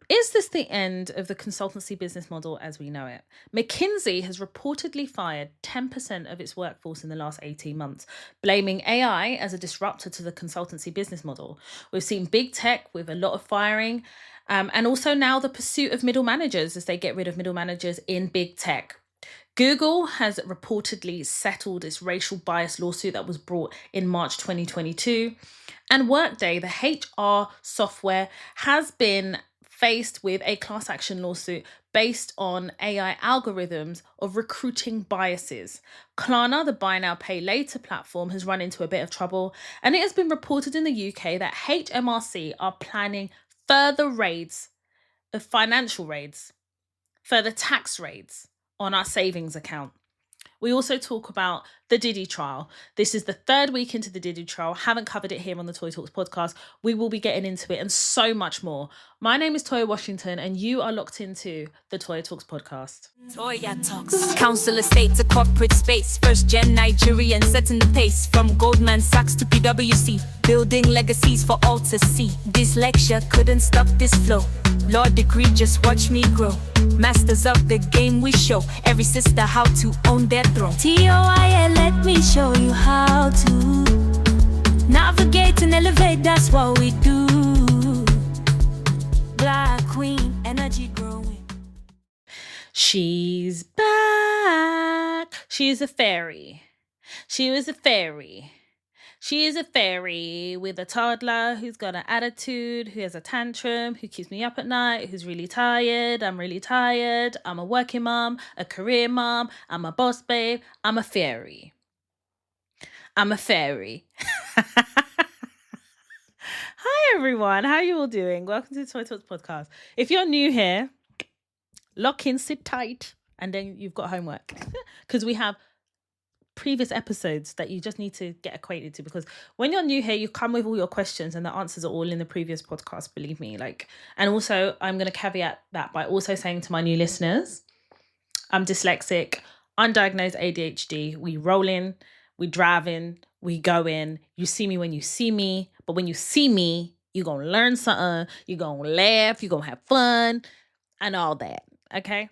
Is this the end of the consultancy business model as we know it? McKinsey has reportedly fired 10% of its workforce in the last 18 months, blaming AI as a disruptor to the consultancy business model. We've seen big tech with a lot of firing, and also now the pursuit of middle managers as they get rid of middle managers in big tech. Google has reportedly settled its racial bias lawsuit that was brought in March 2022. And Workday, the HR software, has been faced with a class action lawsuit based on AI algorithms of recruiting biases. Klarna, the buy now pay later platform, has run into a bit of trouble, and it has been reported in the UK that HMRC are planning further raids, financial raids, further tax raids on our savings account. We also talk about the Diddy trial. This is the third week into the Diddy trial. Haven't covered it here on the Toy Talks podcast. We will be getting into it and so much more. My name is Toya Washington and you are locked into the Toy Talks podcast. Toya Talks. Council estate to corporate space. First gen Nigerian setting the pace. From Goldman Sachs to PwC. Building legacies for all to see. This lecture couldn't stop this flow. Law degree, just watch me grow. Masters of the game we show. Every sister how to own their throne. TOIA, let me show you how to navigate and elevate, that's what we do. Black queen, energy growing. She's back. She is a fairy. She was a fairy. She is a fairy with a toddler who's got an attitude, who has a tantrum, who keeps me up at night, who's really tired. I'm really tired. I'm a working mom, a career mom. I'm a boss babe. I'm a fairy. I'm a fairy. Hi, everyone. How are you all doing? Welcome to the Toy Talks podcast. If you're new here, lock in, sit tight, and then you've got homework. Because we have previous episodes that you just need to get acquainted to, because when you're new here you come with all your questions and the answers are all in the previous podcast, believe me. And also I'm going to caveat that by also saying to my new listeners, I'm dyslexic, undiagnosed ADHD. We rolling, we driving, we going. You see me when you see me, but when you see me you're gonna learn something, you're gonna laugh, you're gonna have fun and all that. Okay,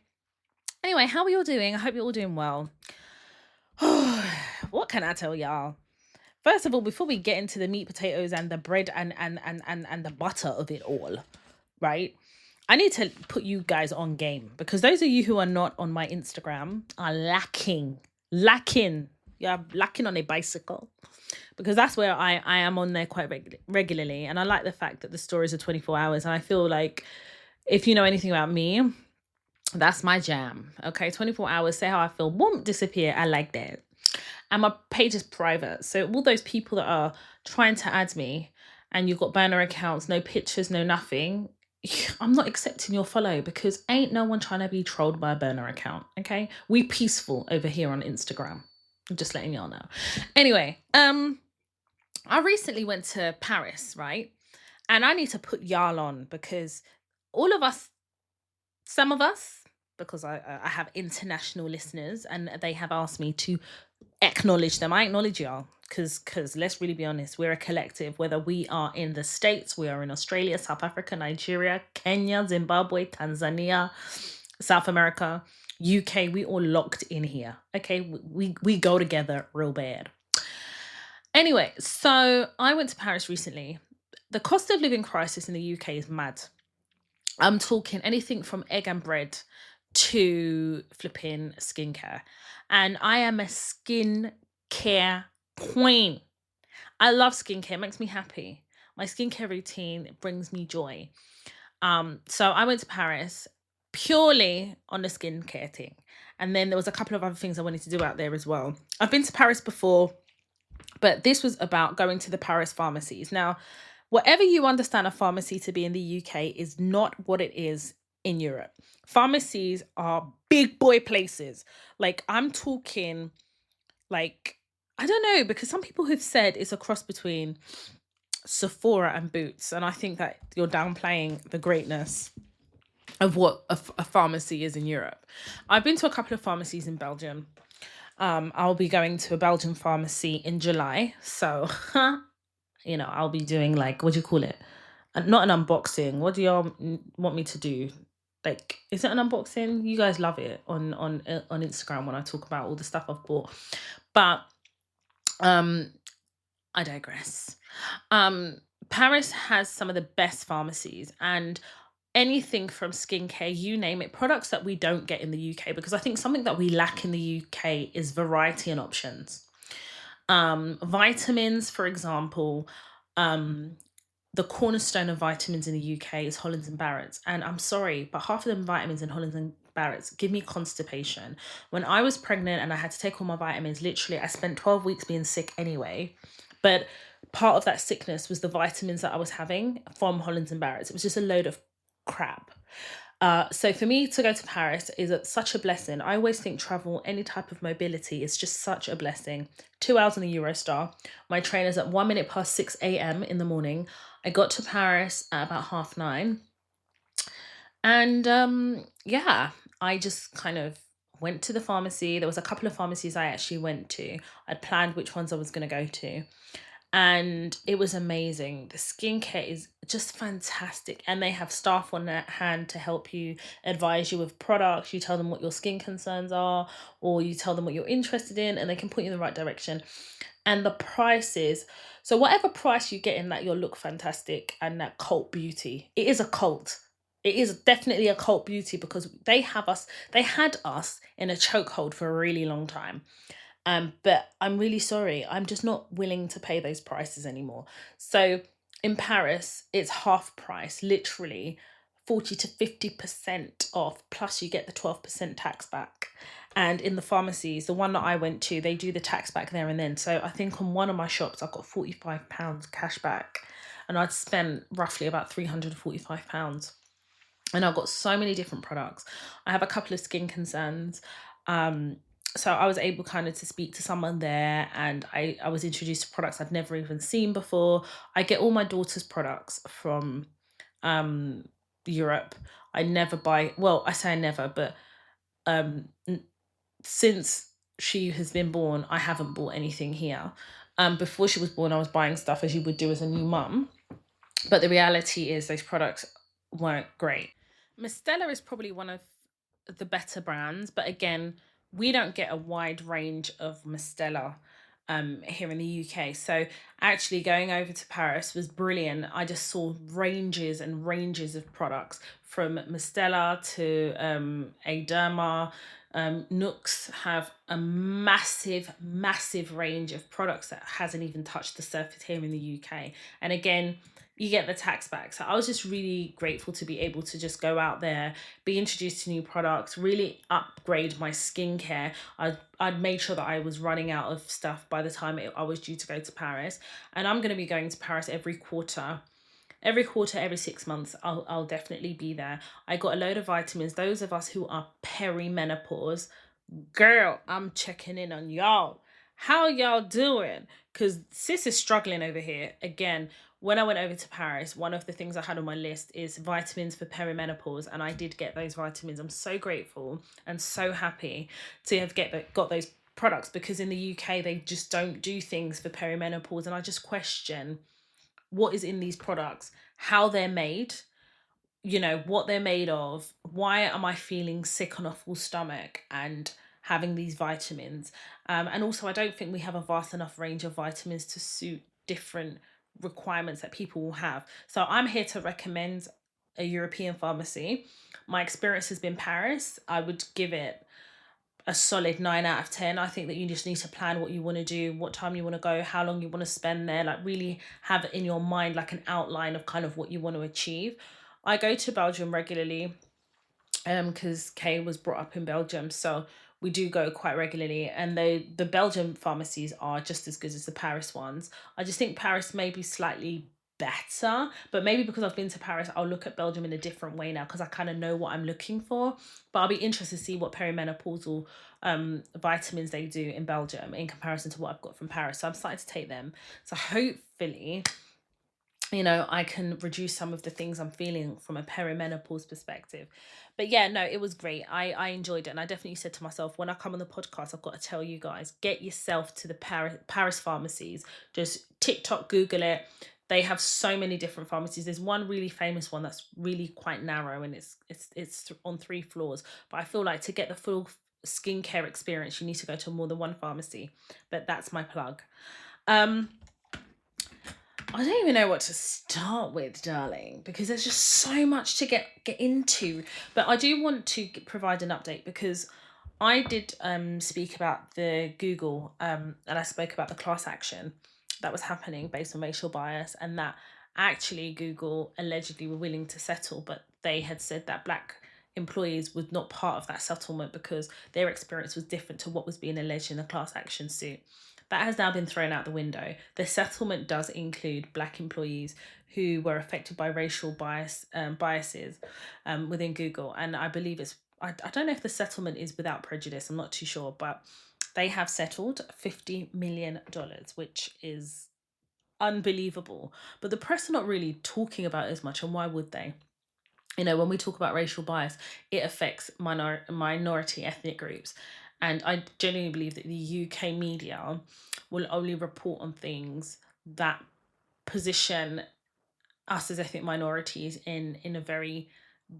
anyway, how are you all doing? I hope you're all doing well. What can I tell y'all? First of all, before we get into the meat, potatoes, and the bread and the butter of it all, right? I need to put you guys on game, because those of you who are not on my Instagram are lacking. You're lacking on a bicycle, because that's where I am on there quite regularly. And I like the fact that the stories are 24 hours. And I feel like if you know anything about me, that's my jam. Okay, 24 hours, say how I feel, boom, disappear. I like that. And my page is private. So all those people that are trying to add me and you've got burner accounts, no pictures, no nothing, I'm not accepting your follow, because ain't no one trying to be trolled by a burner account. Okay, we peaceful over here on Instagram. I'm just letting y'all know. Anyway, I recently went to Paris, right? And I need to put y'all on, because all of us, some of us, because I have international listeners and they have asked me to acknowledge them. I acknowledge y'all, because let's really be honest, we're a collective. Whether we are in the States, we are in Australia, South Africa, Nigeria, Kenya, Zimbabwe, Tanzania, South America, UK, we all locked in here. Okay, we go together real bad. Anyway, so I went to Paris recently. The cost of living crisis in the UK is mad. I'm talking anything from egg and bread to flipping skincare. And I am a skincare queen. I love skincare. It makes me happy. My skincare routine brings me joy. So I went to Paris purely on the skincare thing. And then there was a couple of other things I wanted to do out there as well. I've been to Paris before, but this was about going to the Paris pharmacies. Now, whatever you understand a pharmacy to be in the UK is not what it is in Europe. Pharmacies are big boy places. Like, I'm talking, like, I don't know, because some people have said it's a cross between Sephora and Boots. And I think that you're downplaying the greatness of what a pharmacy is in Europe. I've been to a couple of pharmacies in Belgium. I'll be going to a Belgian pharmacy in July. So, I'll be doing, like, what do you call it? not an unboxing. What do y'all want me to do? Like, is it an unboxing? You guys love it on Instagram when I talk about all the stuff I've bought. But I digress. Paris has some of the best pharmacies, and anything from skincare, you name it, products that we don't get in the UK, because I think something that we lack in the UK is variety and options. Vitamins, for example, the cornerstone of vitamins in the UK is Hollands and Barrett's. And I'm sorry, but half of them vitamins in Hollands and Barrett's give me constipation. When I was pregnant and I had to take all my vitamins, literally, I spent 12 weeks being sick anyway. But part of that sickness was the vitamins that I was having from Hollands and Barrett's. It was just a load of crap. So for me to go to Paris is such a blessing. I always think travel, any type of mobility, is just such a blessing. 2 hours on the Eurostar. My train is at 1 minute past 6 a.m. in the morning. I got to Paris at about 9:30. And yeah, I just kind of went to the pharmacy. There was a couple of pharmacies I actually went to. I'd planned which ones I was going to go to. And it was amazing. The skincare is just fantastic, and they have staff on hand to help you, advise you with products. You tell them what your skin concerns are, or you tell them what you're interested in, and they can put you in the right direction. And the prices, so whatever price you get in that, you'll look fantastic, and that cult beauty, it is a cult. It is definitely a cult beauty, because they had us in a chokehold for a really long time. But I'm really sorry. I'm just not willing to pay those prices anymore. So in Paris, it's half price, literally 40 to 50% off, plus you get the 12% tax back. And in the pharmacies, the one that I went to, they do the tax back there and then. So I think on one of my shops, I got £45 cash back, and I'd spent roughly about £345. And I've got so many different products. I have a couple of skin concerns. So I was able kind of to speak to someone there, and I was introduced to products I'd never even seen before. I get all my daughter's products from Europe. I never buy, well, I say I never, but since she has been born, I haven't bought anything here. Before she was born, I was buying stuff as you would do as a new mum. But the reality is those products weren't great. Mistela is probably one of the better brands, but again, we don't get a wide range of Mistela here in the UK. So actually going over to Paris was brilliant. I just saw ranges and ranges of products from Mistela to Aderma. Nooks have a massive, massive range of products that hasn't even touched the surface here in the UK. And again, you get the tax back. So I was just really grateful to be able to just go out there, be introduced to new products, really upgrade my skincare. I'd made sure that I was running out of stuff by the time I was due to go to Paris. And I'm going to be going to Paris every quarter, every 6 months. I'll definitely be there. I got a load of vitamins. Those of us who are perimenopause, girl, I'm checking in on y'all. How y'all doing? Because sis is struggling over here. Again, when I went over to Paris, one of the things I had on my list is vitamins for perimenopause, and I did get those vitamins. I'm so grateful and so happy to have got those products, because in the UK they just don't do things for perimenopause, and I just question what is in these products, how they're made, what they're made of. Why am I feeling sick on a full stomach and having these vitamins? And also, I don't think we have a vast enough range of vitamins to suit different requirements that people will have. So I'm here to recommend a European pharmacy. My experience has been Paris. I would give it a solid 9 out of 10. I think that you just need to plan what you want to do, what time you want to go, how long you want to spend there, like really have it in your mind, like an outline of kind of what you want to achieve. I go to Belgium regularly because Kay was brought up in Belgium, so we do go quite regularly, and the Belgian pharmacies are just as good as the Paris ones. I just think Paris may be slightly better, but maybe because I've been to Paris, I'll look at Belgium in a different way now, because I kind of know what I'm looking for. But I'll be interested to see what perimenopausal vitamins they do in Belgium in comparison to what I've got from Paris. So I'm starting to take them. So hopefully, I can reduce some of the things I'm feeling from a perimenopause perspective. But yeah, no, it was great. I enjoyed it. And I definitely said to myself, when I come on the podcast, I've got to tell you guys, get yourself to the Paris pharmacies. Just TikTok, Google it. They have so many different pharmacies. There's one really famous one that's really quite narrow, and it's on 3 floors. But I feel like to get the full skincare experience, you need to go to more than one pharmacy. But that's my plug. I don't even know what to start with, darling, because there's just so much to get into. But I do want to provide an update because I did speak about the Google and I spoke about the class action that was happening based on racial bias, and that actually Google allegedly were willing to settle, but they had said that Black employees was not part of that settlement because their experience was different to what was being alleged in the class action suit. That has now been thrown out the window. The settlement does include Black employees who were affected by racial biases within Google, and I believe I don't know if the settlement is without prejudice. I'm not too sure, but they have settled $50 million, which is unbelievable. But the press are not really talking about it as much, and why would they? When we talk about racial bias, it affects minority ethnic groups. And I genuinely believe that the UK media will only report on things that position us as ethnic minorities in a very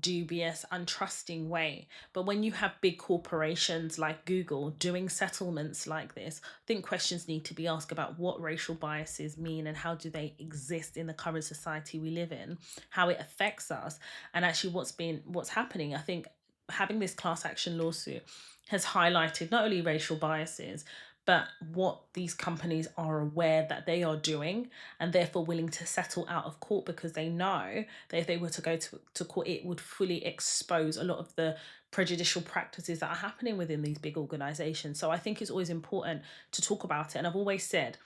dubious, untrusting way. But when you have big corporations like Google doing settlements like this, I think questions need to be asked about what racial biases mean and how do they exist in the current society we live in, how it affects us, and actually what's happening. I think having this class action lawsuit has highlighted not only racial biases, but what these companies are aware that they are doing, and therefore willing to settle out of court because they know that if they were to go to court, it would fully expose a lot of the prejudicial practices that are happening within these big organizations. So I think it's always important to talk about it. And I've always said,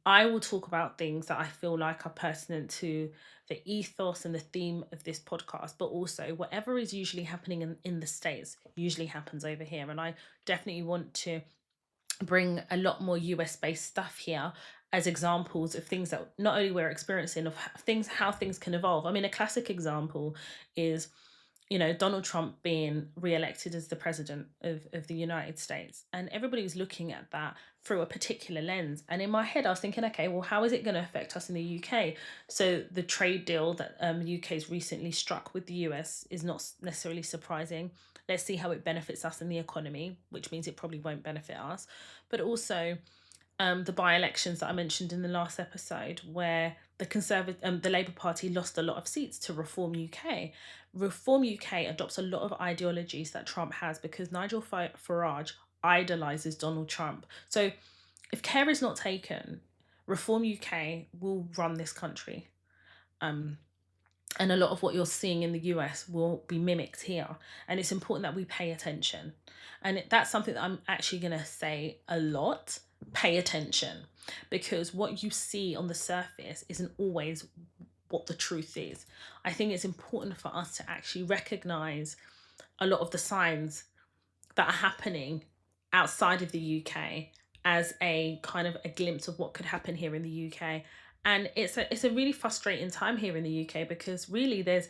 I will talk about things that I feel like are pertinent to the ethos and the theme of this podcast, but also whatever is usually happening in the States usually happens over here. And I definitely want to bring a lot more US based stuff here as examples of things that not only we're experiencing, of how things can evolve. I mean, a classic example is Donald Trump being re-elected as the president of the United States, and everybody's looking at that through a particular lens. And in my head I was thinking, okay, well, how is it going to affect us in the UK? So the trade deal that the UK's recently struck with the US is not necessarily surprising. Let's see how it benefits us in the economy, which means it probably won't benefit us. But also the by-elections that I mentioned in the last episode, where the Labour Party lost a lot of seats to Reform UK. Reform UK adopts a lot of ideologies that Trump has because Nigel Farage idolises Donald Trump. So if care is not taken, Reform UK will run this country. And a lot of what you're seeing in the US will be mimicked here. And it's important that we pay attention. And that's something that I'm actually going to say a lot. Pay attention. Because what you see on the surface isn't always what the truth is. I think it's important for us to actually recognize a lot of the signs that are happening outside of the UK as a kind of a glimpse of what could happen here in the UK. And it's a really frustrating time here in the UK because really there's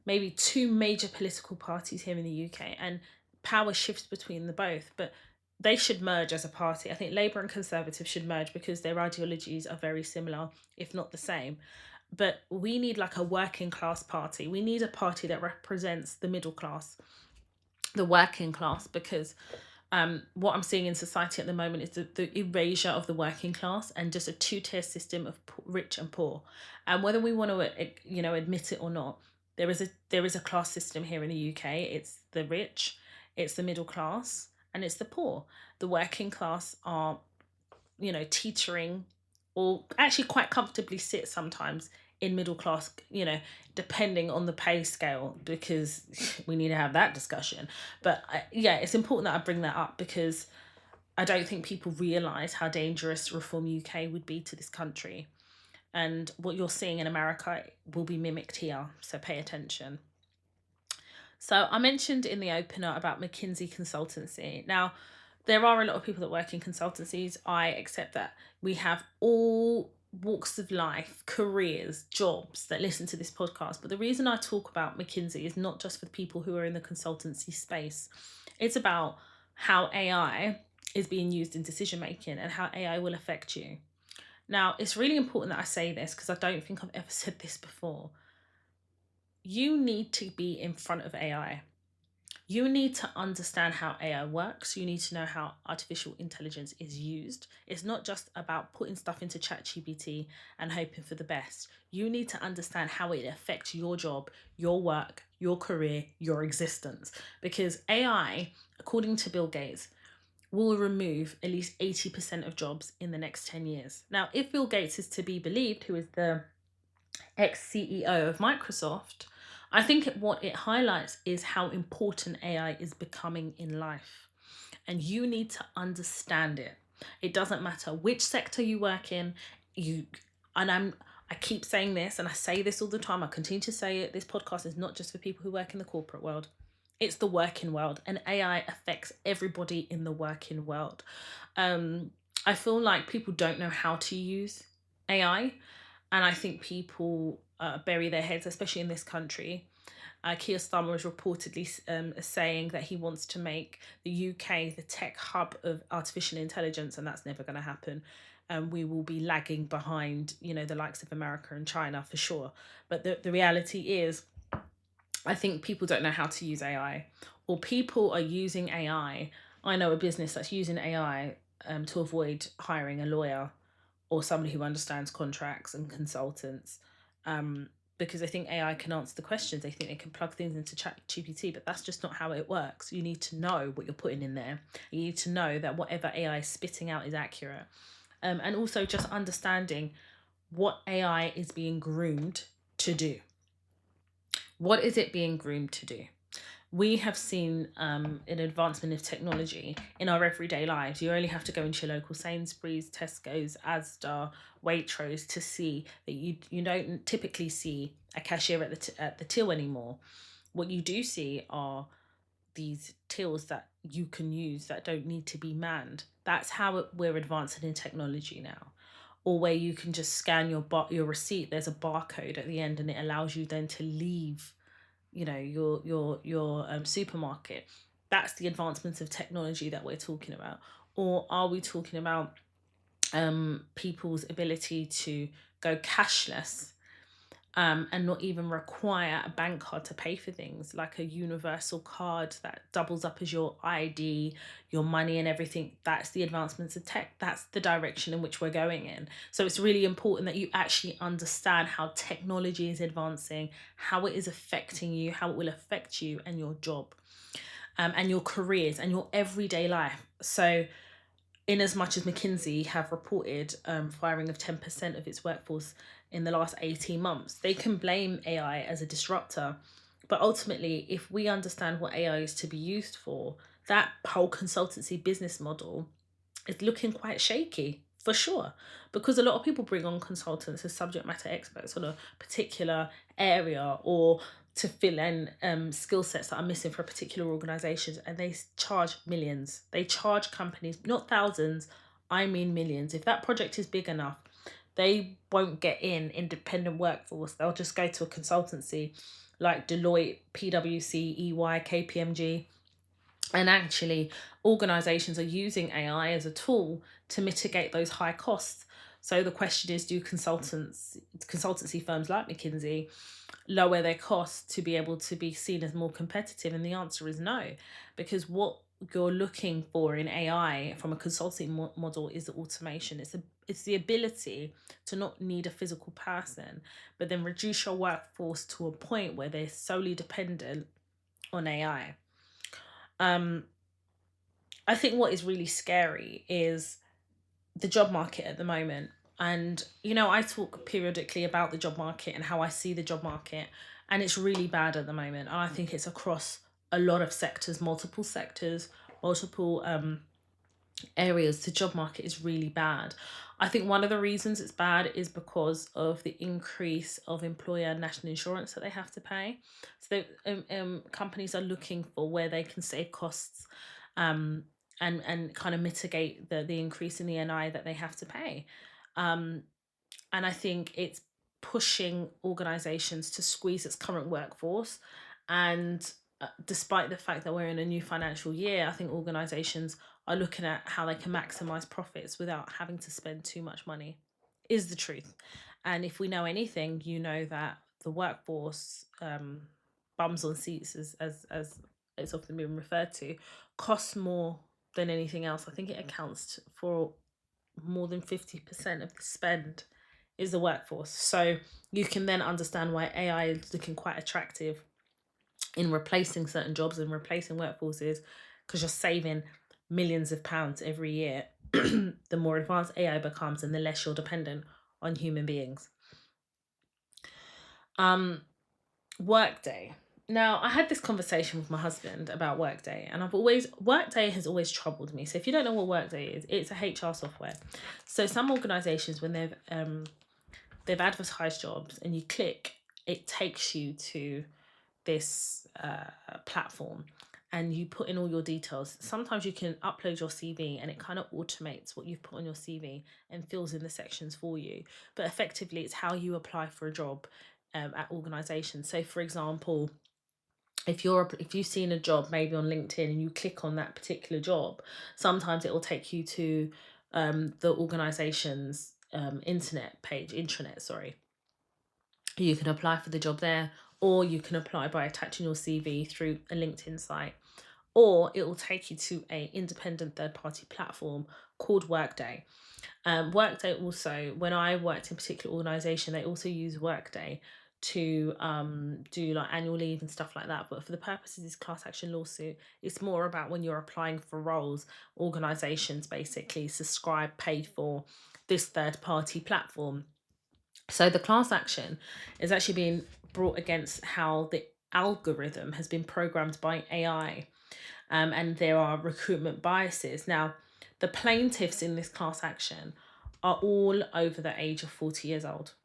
maybe 2 major political parties here in the UK, and power shifts between the both, but they should merge as a party. I think Labour and Conservative should merge because their ideologies are very similar, if not the same. But we need like a working class party. We need a party that represents the middle class, the working class, because what I'm seeing in society at the moment is the erasure of the working class and just a 2-tier system of rich and poor. And whether we want to admit it or not, there is a class system here in the UK. It's the rich, it's the middle class, and it's the poor. The working class are teetering, or actually quite comfortably sit sometimes in middle class, depending on the pay scale, because we need to have that discussion. But it's important that I bring that up because I don't think people realise how dangerous Reform UK would be to this country. And what you're seeing in America will be mimicked here, so pay attention. So I mentioned in the opener about McKinsey consultancy. Now, there are a lot of people that work in consultancies. I accept that. We have all walks of life, careers, jobs that listen to this podcast. But the reason I talk about McKinsey is not just for the people who are in the consultancy space. It's about how AI is being used in decision making and how AI will affect you. Now, it's really important that I say this because I don't think I've ever said this before. You need to be in front of AI. You need to understand how AI works. You need to know how artificial intelligence is used. It's not just about putting stuff into ChatGPT and hoping for the best. You need to understand how it affects your job, your work, your career, your existence. Because AI, according to Bill Gates, will remove at least 80% of jobs in the next 10 years. Now, if Bill Gates is to be believed, who is the ex-CEO of Microsoft, I think what it highlights is how important AI is becoming in life. And you need to understand it. It doesn't matter which sector you work in. I keep saying this, and I say this all the time. I continue to say it. This podcast is not just for people who work in the corporate world. It's the working world, and AI affects everybody in the working world. I feel like people don't know how to use AI, and I think people bury their heads, especially in this country. Keir Starmer is reportedly saying that he wants to make the UK the tech hub of artificial intelligence, and that's never going to happen. We will be lagging behind, the likes of America and China for sure. But the reality is, I think people don't know how to use AI, or people are using AI. I know a business that's using AI to avoid hiring a lawyer or somebody who understands contracts and consultants, because they think AI can answer the questions. They think they can plug things into ChatGPT, but that's just not how it works. You need to know what you're putting in there. You need to know that whatever AI is spitting out is accurate. And also just understanding what AI is being groomed to do. What is it being groomed to do? We have seen an advancement of technology in our everyday lives. You only have to go into your local Sainsbury's, Tesco's, Asda, Waitrose to see that you don't typically see a cashier at the till anymore. What you do see are these tills that you can use that don't need to be manned. That's how we're advancing in technology now. Or where you can just scan your receipt. There's a barcode at the end, and it allows you then to leave your supermarket. That's the advancements of technology that we're talking about. Or are we talking about people's ability to go cashless and not even require a bank card to pay for things, like a universal card that doubles up as your ID, your money and everything? That's the advancements of tech. That's the direction in which we're going in. So it's really important that you actually understand how technology is advancing, how it is affecting you, how it will affect you and your job, and your careers and your everyday life. So in as much as McKinsey have reported firing of 10% of its workforce in the last 18 months, they can blame AI as a disruptor. But ultimately, if we understand what AI is to be used for, that whole consultancy business model is looking quite shaky, for sure. Because a lot of people bring on consultants as subject matter experts on a particular area, or to fill in skill sets that are missing for a particular organisation, and they charge millions. They charge companies, not thousands, I mean millions. If that project is big enough, they won't get in independent workforce. They'll just go to a consultancy like Deloitte, PwC, EY, KPMG. And actually, organisations are using AI as a tool to mitigate those high costs. So the question is, do consultancy firms like McKinsey lower their costs to be able to be seen as more competitive? And the answer is no, because what you're looking for in AI from a consulting model is the automation. It's the ability to not need a physical person, but then reduce your workforce to a point where they're solely dependent on AI. I think what is really scary is the job market at the moment. And, I talk periodically about the job market and how I see the job market, and it's really bad at the moment. And I think it's across a lot of sectors, multiple areas. The job market is really bad. I think one of the reasons it's bad is because of the increase of employer national insurance that they have to pay. So companies are looking for where they can save costs, and kind of mitigate the increase in the NI that they have to pay. And I think it's pushing organisations to squeeze its current workforce. And despite the fact that we're in a new financial year, I think organisations are looking at how they can maximise profits without having to spend too much money is the truth. And if we know anything, you know that the workforce, bums on seats, as it's often been referred to, costs more than anything else. I think it accounts for more than 50% of the spend is the workforce. So you can then understand why AI is looking quite attractive in replacing certain jobs and replacing workforces, because you're saving millions of pounds every year. The more advanced AI becomes and the less you're dependent on human beings. Workday. Now, I had this conversation with my husband about Workday, and Workday has always troubled me. So if you don't know what Workday is, it's a HR software. So some organizations, when they've advertised jobs and you click, it takes you to this platform and you put in all your details. Sometimes you can upload your CV and it kind of automates what you've put on your CV and fills in the sections for you. But effectively, it's how you apply for a job at organizations. So for example, if you've seen a job maybe on LinkedIn and you click on that particular job, sometimes it will take you to the organization's intranet, sorry. You can apply for the job there, or you can apply by attaching your CV through a LinkedIn site, or it will take you to a independent third-party platform called Workday. Workday also, when I worked in a particular organisation, they also use Workday to do like annual leave and stuff like that. But for the purposes of this class action lawsuit, it's more about when you're applying for roles, organisations basically subscribe, paid for this third-party platform. So the class action is actually being brought against how the algorithm has been programmed by AI, and there are recruitment biases. Now, the plaintiffs in this class action are all over the age of 40 years old.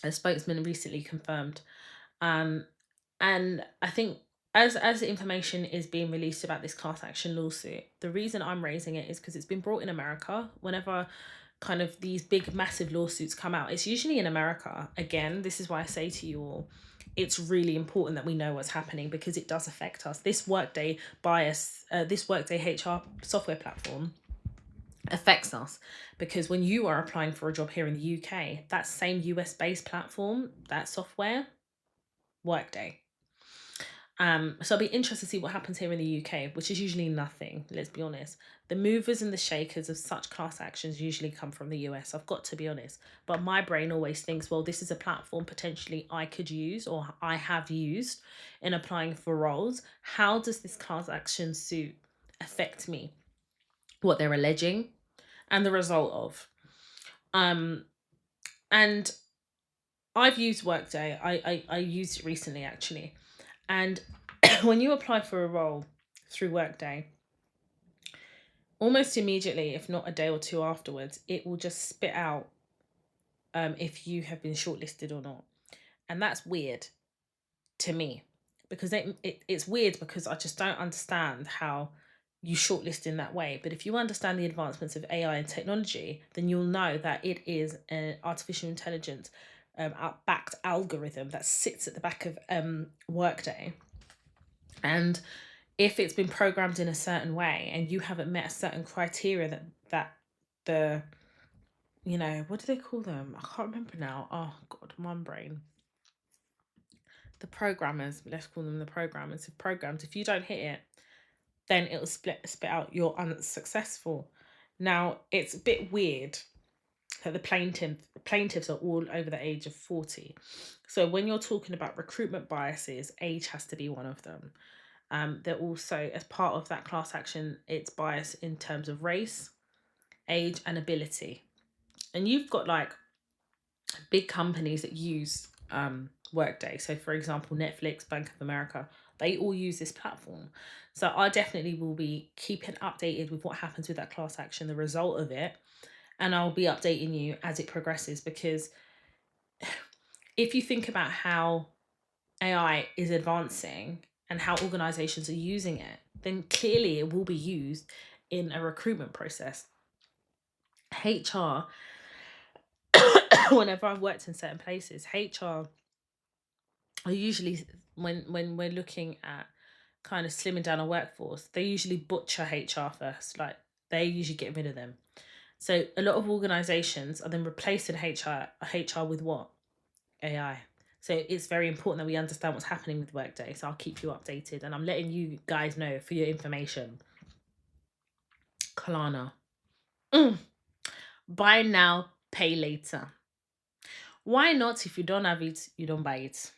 A spokesman recently confirmed. And I think as the information is being released about this class action lawsuit, the reason I'm raising it is because it's been brought in America. Whenever kind of these big massive lawsuits come out, it's usually in America. Again, this is why I say to you all, it's really important that we know what's happening, because it does affect us. This Workday bias, this Workday HR software platform affects us, because when you are applying for a job here in the UK, that same US based platform, that software, Workday. So I'll be interested to see what happens here in the UK, which is usually nothing, let's be honest. The movers and the shakers of such class actions usually come from the US, I've got to be honest. But my brain always thinks, well, this is a platform potentially I could use, or I have used in applying for roles. How does this class action suit affect me? What they're alleging and the result of. And I've used Workday. I used it recently actually. And when you apply for a role through Workday, almost immediately, if not a day or two afterwards, it will just spit out if you have been shortlisted or not. And that's weird to me, because it's weird because I just don't understand how you shortlist in that way. But if you understand the advancements of AI and technology, then you'll know that it is an artificial intelligence backed algorithm that sits at the back of Workday. And if it's been programmed in a certain way and you haven't met a certain criteria that the, you know, what do they call them? I can't remember now. Oh God, my brain. The programmers, let's call them the programmers. If you don't hit it, then it'll spit out you're unsuccessful. Now, it's a bit weird that the plaintiffs are all over the age of 40. So when you're talking about recruitment biases, age has to be one of them. They're also, as part of that class action, it's bias in terms of race, age, and ability. And you've got like big companies that use Workday. So for example, Netflix, Bank of America, they all use this platform. So I definitely will be keeping updated with what happens with that class action, the result of it. And I'll be updating you as it progresses, because if you think about how AI is advancing and how organizations are using it, then clearly it will be used in a recruitment process. HR, whenever I've worked in certain places, HR are usually, when we're looking at kind of slimming down a workforce, they usually butcher HR first. Like, they usually get rid of them. So a lot of organizations are then replacing HR with what? AI. So it's very important that we understand what's happening with Workday. So I'll keep you updated, and I'm letting you guys know for your information. Klarna. Buy now, pay later. Why not? If you don't have it, you don't buy it.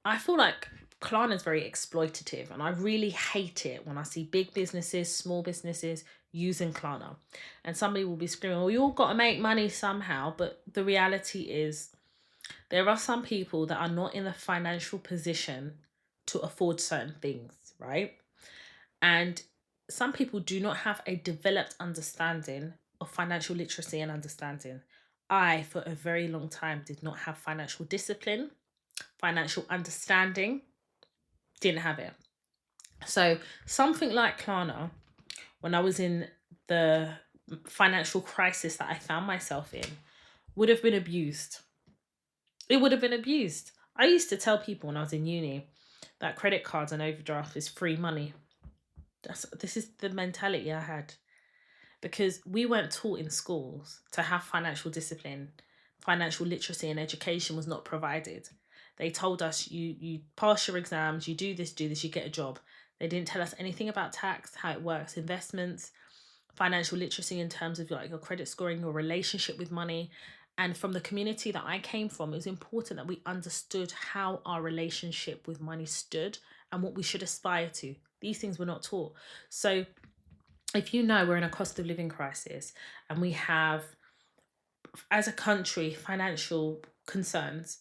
I feel like Klarna is very exploitative, and I really hate it when I see big businesses, small businesses using Klarna. And somebody will be screaming, well, you all got to make money somehow. But the reality is, there are some people that are not in the financial position to afford certain things, right? And some people do not have a developed understanding of financial literacy and understanding. I, for a very long time, did not have financial discipline, financial understanding, didn't have it. So something like Klarna, when I was in the financial crisis that I found myself in, would have been abused. It would have been abused. I used to tell people when I was in uni that credit cards and overdraft is free money. This is the mentality I had, because we weren't taught in schools to have financial discipline. Financial literacy and education was not provided. They told us you pass your exams, you do this, you get a job. They didn't tell us anything about tax, how it works, investments, financial literacy in terms of like your credit scoring, your relationship with money. And from the community that I came from, it was important that we understood how our relationship with money stood and what we should aspire to. These things were not taught. So if you know we're in a cost of living crisis and we have, as a country, financial concerns,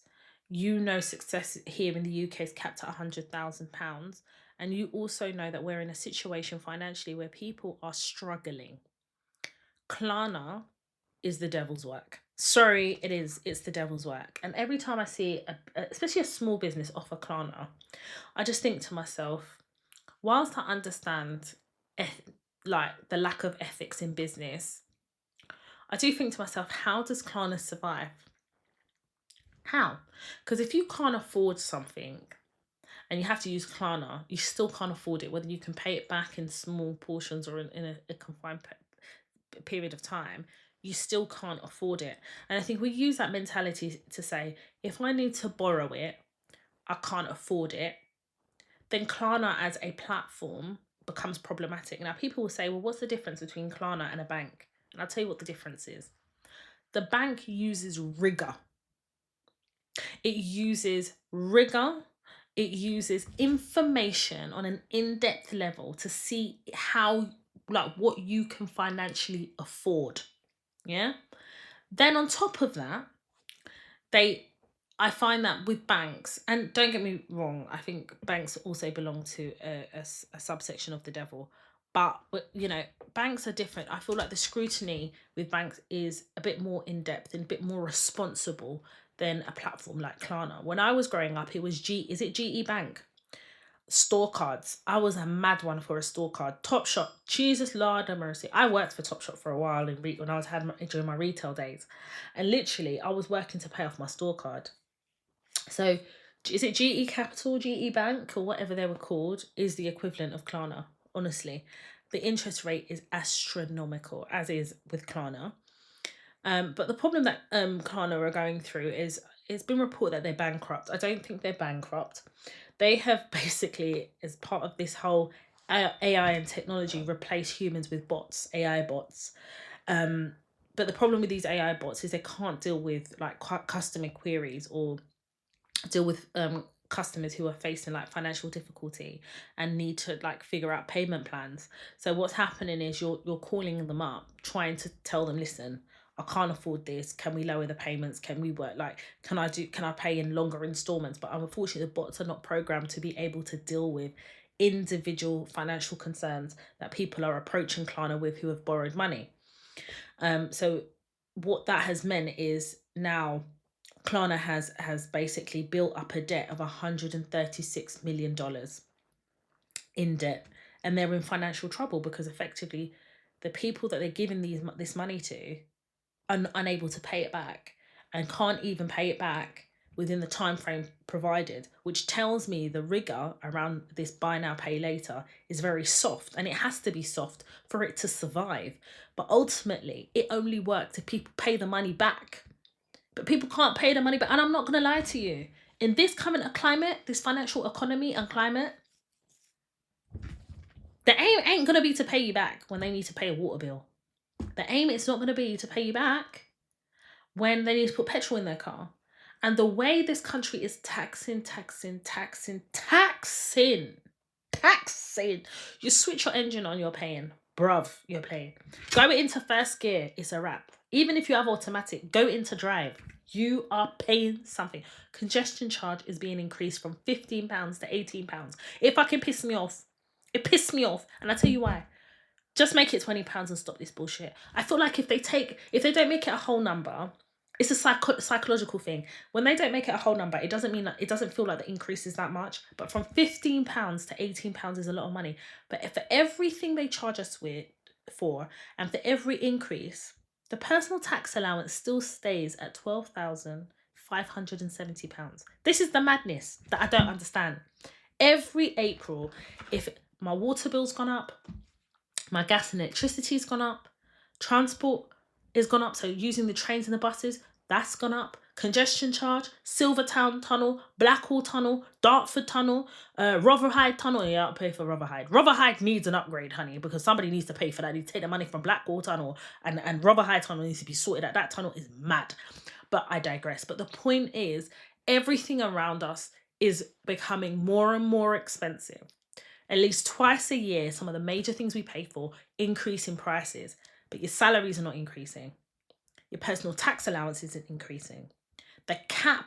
you know success here in the UK is capped at £100,000. And you also know that we're in a situation financially where people are struggling. Klarna is the devil's work. Sorry, it is. It's the devil's work. And every time I see, especially a small business offer Klarna, I just think to myself, whilst I understand like the lack of ethics in business, I do think to myself, how does Klarna survive? How? Because if you can't afford something and you have to use Klarna, you still can't afford it, whether you can pay it back in small portions or in a confined period of time, you still can't afford it. And I think we use that mentality to say, if I need to borrow it, I can't afford it, then Klarna as a platform becomes problematic. Now, people will say, well, what's the difference between Klarna and a bank? And I'll tell you what the difference is. The bank uses rigor. It uses rigor. It uses information on an in-depth level to see how, like, what you can financially afford. Yeah. Then on top of that, I find that with banks, and don't get me wrong, I think banks also belong to a subsection of the devil. But, you know, banks are different. I feel like the scrutiny with banks is a bit more in-depth and a bit more responsible than a platform like Klarna. When I was growing up, it was GE Bank? Store cards. I was a mad one for a store card. Topshop. Jesus, Lord have mercy. I worked for Topshop for a while when I was during my retail days. And literally, I was working to pay off my store card. So is it GE Capital, GE Bank, or whatever they were called, is the equivalent of Klarna, honestly. The interest rate is astronomical, as is with Klarna. But the problem that Klarna are going through is, it's been reported that they're bankrupt. I don't think they're bankrupt. They have basically, as part of this whole AI and technology, replaced humans with bots, AI bots. But the problem with these AI bots is they can't deal with like customer queries or deal with customers who are facing like financial difficulty and need to like figure out payment plans. So what's happening is you're calling them up, trying to tell them, listen, I can't afford this. Can we lower the payments? Can we work like, can I pay in longer installments? But unfortunately, the bots are not programmed to be able to deal with individual financial concerns that people are approaching Klarna with who have borrowed money. So what that has meant is now Klarna has basically built up a debt of $136 million in debt, and they're in financial trouble because effectively the people that they're giving this money to are unable to pay it back and can't even pay it back within the time frame provided, which tells me the rigor around this buy now, pay later is very soft, and it has to be soft for it to survive. But ultimately, it only works if people pay the money back. But people can't pay the money back. And I'm not going to lie to you. In this current climate, this financial economy and climate, the aim ain't going to be to pay you back when they need to pay a water bill. The aim is not going to be to pay you back when they need to put petrol in their car. And the way this country is taxing. You switch your engine on, you're paying. Bruv, you're paying. Go into first gear, it's a wrap. Even if you have automatic, go into drive. You are paying something. Congestion charge is being increased from £15 to £18. It fucking pissed me off. It pissed me off. And I'll tell you why. Just make it £20 and stop this bullshit. I feel like if they don't make it a whole number, it's a psychological thing. When they don't make it a whole number, it doesn't mean that it doesn't feel like the increase is that much. But from £15 to £18 is a lot of money. But if for everything they charge us for, and for every increase, the personal tax allowance still stays at £12,570. This is the madness that I don't understand. Every April, if my water bill's gone up, my gas and electricity's gone up, transport is gone up, so using the trains and the buses, that's gone up. Congestion charge, Silvertown Tunnel, Blackwall Tunnel, Dartford Tunnel, Rotherhithe Tunnel. Yeah, I'll pay for Rotherhithe. Rotherhithe needs an upgrade, honey, because somebody needs to pay for that. They take the money from Blackwall Tunnel, and Rotherhithe Tunnel needs to be sorted out. That tunnel is mad. But I digress. But the point is, everything around us is becoming more and more expensive. At least twice a year, some of the major things we pay for increase in prices, but your salaries are not increasing. Your personal tax allowance isn't increasing. The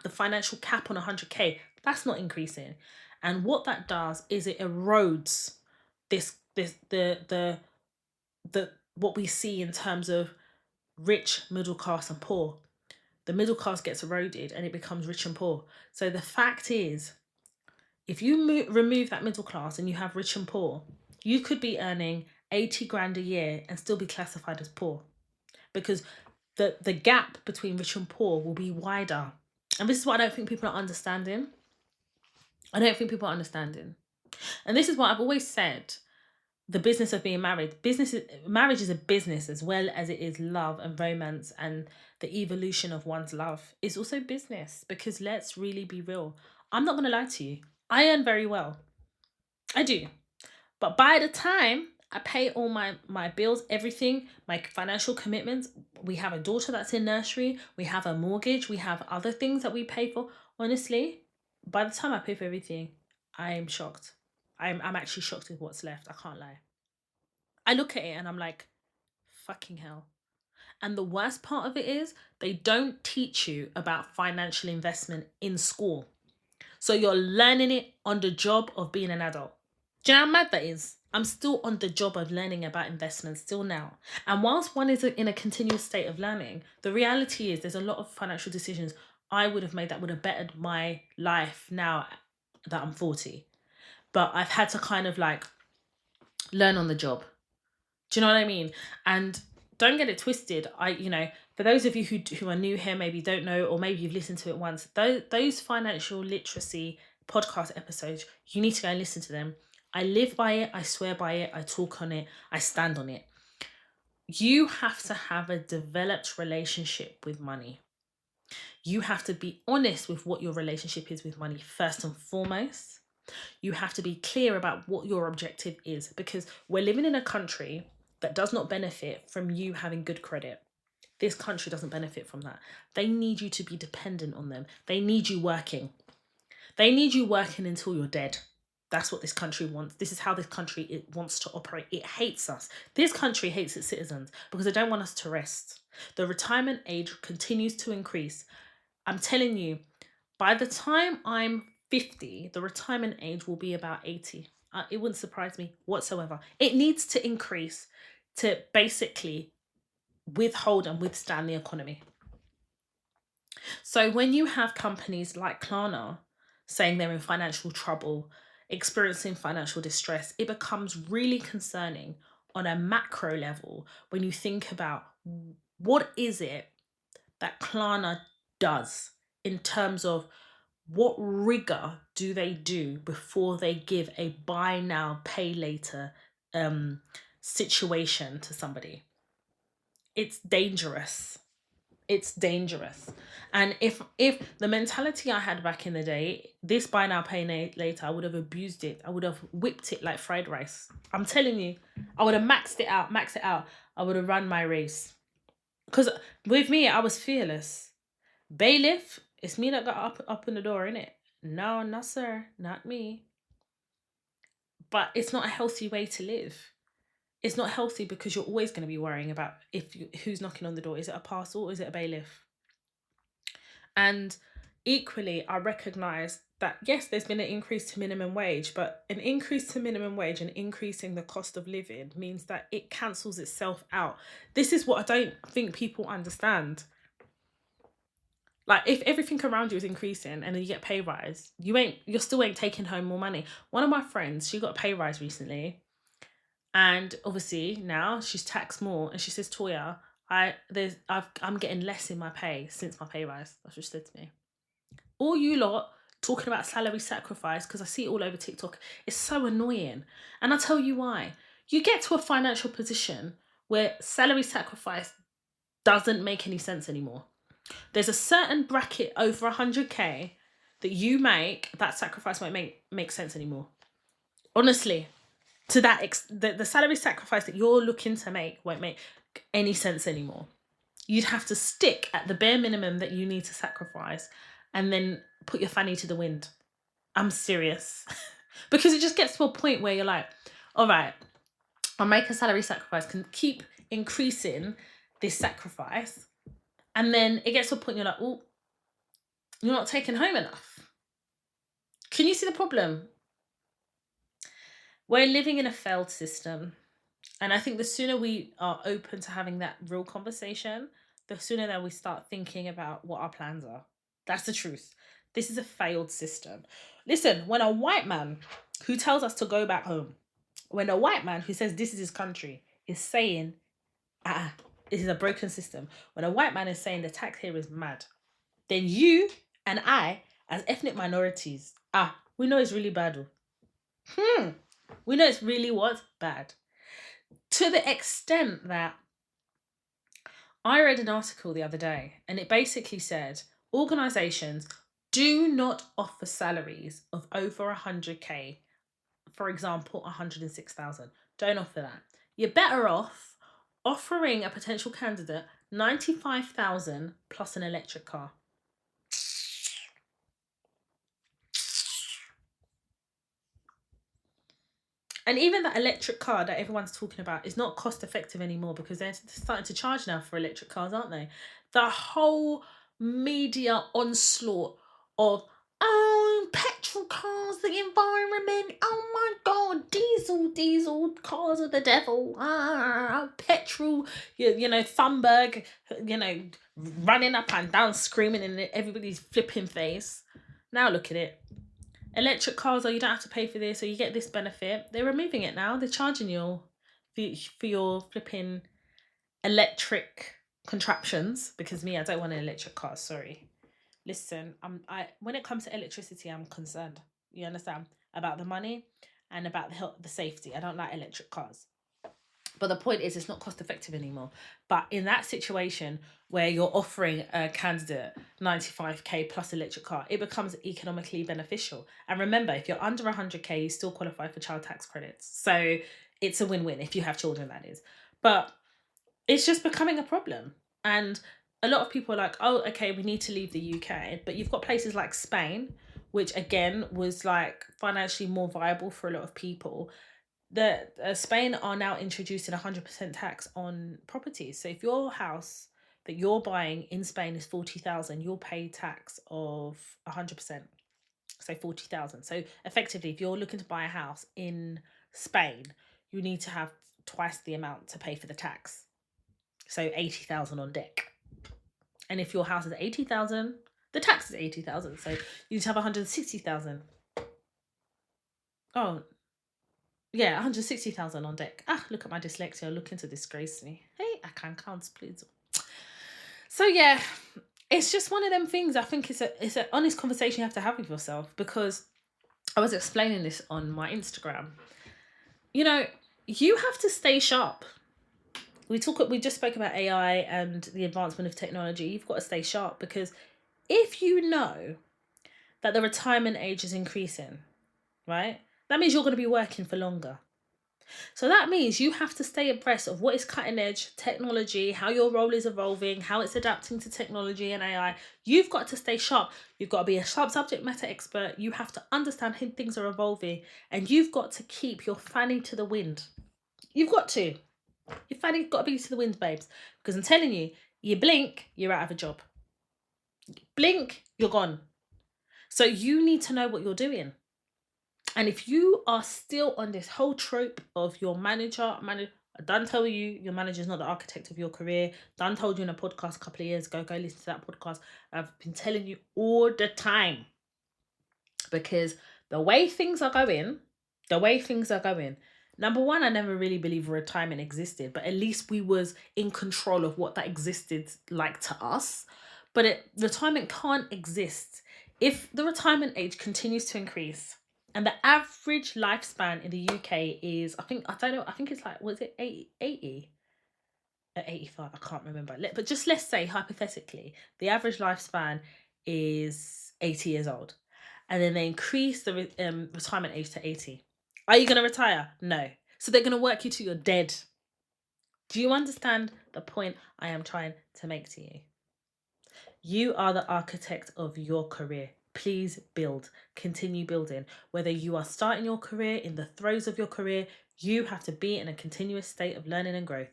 financial cap on 100k, that's not increasing. And what that does is it erodes what we see in terms of rich, middle class and poor. The middle class gets eroded and it becomes rich and poor. So the fact is, if you remove that middle class and you have rich and poor, you could be earning 80 grand a year and still be classified as poor, because the gap between rich and poor will be wider. And this is what I don't think people are understanding. And this is what I've always said, the business of being married. Marriage is a business as well as it is love and romance, and the evolution of one's love is also business, because let's really be real. I'm not going to lie to you. I earn very well. I do. But by the time I pay all my bills, everything, my financial commitments, we have a daughter that's in nursery, we have a mortgage, we have other things that we pay for. Honestly, by the time I pay for everything, I am shocked. I'm actually shocked with what's left. I can't lie. I look at it and I'm like, fucking hell. And the worst part of it is they don't teach you about financial investment in school. So you're learning it on the job of being an adult. Do you know how mad that is? I'm still on the job of learning about investments still now. And whilst one is in a continuous state of learning, the reality is there's a lot of financial decisions I would have made that would have bettered my life now that I'm 40. But I've had to kind of like learn on the job. Do you know what I mean? And don't get it twisted. For those of you who are new here, maybe don't know, or maybe you've listened to it once, those financial literacy podcast episodes, you need to go and listen to them. I live by it. I swear by it. I talk on it. I stand on it. You have to have a developed relationship with money. You have to be honest with what your relationship is with money first and foremost. You have to be clear about what your objective is, because we're living in a country that does not benefit from you having good credit. This country doesn't benefit from that. They need you to be dependent on them. They need you working. They need you working until you're dead. That's what this country wants. This is how this country wants to operate. It hates us. This country hates its citizens because they don't want us to rest. The retirement age continues to increase. I'm telling you, by the time I'm 50, the retirement age will be about 80. It wouldn't surprise me whatsoever. It needs to increase to basically withhold and withstand the economy. So when you have companies like Klarna saying they're in financial trouble, experiencing financial distress, it becomes really concerning on a macro level when you think about what is it that Klarna does. in terms of what rigor do they do before they give a buy now, pay later situation to somebody. It's dangerous. It's dangerous. And if the mentality I had back in the day, this buy now, pay later, I would have abused it. I would have whipped it like fried rice. I'm telling you, I would have maxed it out. I would have run my race. Because with me, I was fearless. Bailiff, it's me that got up in the door, innit? No, no, sir, not me. But it's not a healthy way to live. It's not healthy because you're always going to be worrying about who's knocking on the door. Is it a parcel or is it a bailiff? And equally, I recognise that, yes, there's been an increase to minimum wage, but an increase to minimum wage and increasing the cost of living means that it cancels itself out. This is what I don't think people understand. Like, if everything around you is increasing and then you get pay rise, you still ain't taking home more money. One of my friends, she got a pay rise recently, and obviously now she's taxed more, and she says, Toya, I'm getting less in my pay since my pay rise. That's what she said to me. All you lot talking about salary sacrifice, because I see it all over TikTok, it's so annoying. And I'll tell you why. You get to a financial position where salary sacrifice doesn't make any sense anymore. There's a certain bracket over 100k that you make, that sacrifice won't make sense anymore. Honestly, to that the salary sacrifice that you're looking to make won't make any sense anymore. You'd have to stick at the bare minimum that you need to sacrifice and then put your fanny to the wind. I'm serious. Because it just gets to a point where you're like, all right, I'll make a salary sacrifice, can keep increasing this sacrifice. And then it gets to a point you're like, oh, you're not taking home enough. Can you see the problem? We're living in a failed system. And I think the sooner we are open to having that real conversation, the sooner that we start thinking about what our plans are. That's the truth. This is a failed system. Listen, when a white man who tells us to go back home, when a white man who says this is his country is saying, this is a broken system, when a white man is saying the tax here is mad, then you and I, as ethnic minorities, we know it's really bad. We know it's really what's bad. To the extent that I read an article the other day, and it basically said organisations do not offer salaries of over 100k, for example, 106,000. Don't offer that. You're better off offering a potential candidate 95,000 plus an electric car. And even that electric car that everyone's talking about is not cost effective anymore, because they're starting to charge now for electric cars, aren't they? The whole media onslaught of, petrol cars, the environment, oh my god, diesel cars are the devil, petrol, Thunberg, running up and down screaming in everybody's flipping face. Now look at it. Electric cars, you don't have to pay for this, or you get this benefit. They're removing it now. They're charging you for your flipping electric contraptions. Because me, I don't want an electric car. Sorry. Listen, when it comes to electricity, I'm concerned. You understand? About the money and about the safety. I don't like electric cars. But the point is, it's not cost effective anymore. But in that situation where you're offering a candidate 95k plus electric car, it becomes economically beneficial. And remember, if you're under 100k, you still qualify for child tax credits. So it's a win-win if you have children, that is. But it's just becoming a problem. And a lot of people are like, oh, okay, we need to leave the UK. But you've got places like Spain, which again was like financially more viable for a lot of people. Spain are now introducing 100% tax on properties. So if your house that you're buying in Spain is 40,000, you'll pay tax of 100%. So 40,000. So effectively, if you're looking to buy a house in Spain, you need to have twice the amount to pay for the tax. So 80,000 on deck. And if your house is 80,000, the tax is 80,000. So you need to have 160,000. Oh, yeah, 160,000 on deck. Look at my dyslexia, looking to disgrace me. Hey, I can count, please. So yeah, it's just one of them things. I think it's an honest conversation you have to have with yourself, because I was explaining this on my Instagram. You know, you have to stay sharp. We just spoke about AI and the advancement of technology. You've got to stay sharp, because if you know that the retirement age is increasing, right? That means you're going to be working for longer. So that means you have to stay abreast of what is cutting edge technology, how your role is evolving, how it's adapting to technology and AI. You've got to stay sharp. You've got to be a sharp subject matter expert. You have to understand how things are evolving, and you've got to keep your fanny to the wind. You've got to. Your fanny's got to be to the wind, babes. Because I'm telling you, you blink, you're out of a job. Blink, you're gone. So you need to know what you're doing. And if you are still on this whole trope of your manager, Dan tell you your manager is not the architect of your career. Dan told you in a podcast a couple of years ago, go listen to that podcast. I've been telling you all the time. Because the way things are going, number one, I never really believed retirement existed, but at least we was in control of what that existed like to us. But retirement can't exist if the retirement age continues to increase. And the average lifespan in the UK is, I think it's like, was it 80? 85, I can't remember. But just let's say, hypothetically, the average lifespan is 80 years old. And then they increase the retirement age to 80. Are you going to retire? No. So they're going to work you till you're dead. Do you understand the point I am trying to make to you? You are the architect of your career. Please build. Continue building. Whether you are starting your career, in the throes of your career, you have to be in a continuous state of learning and growth.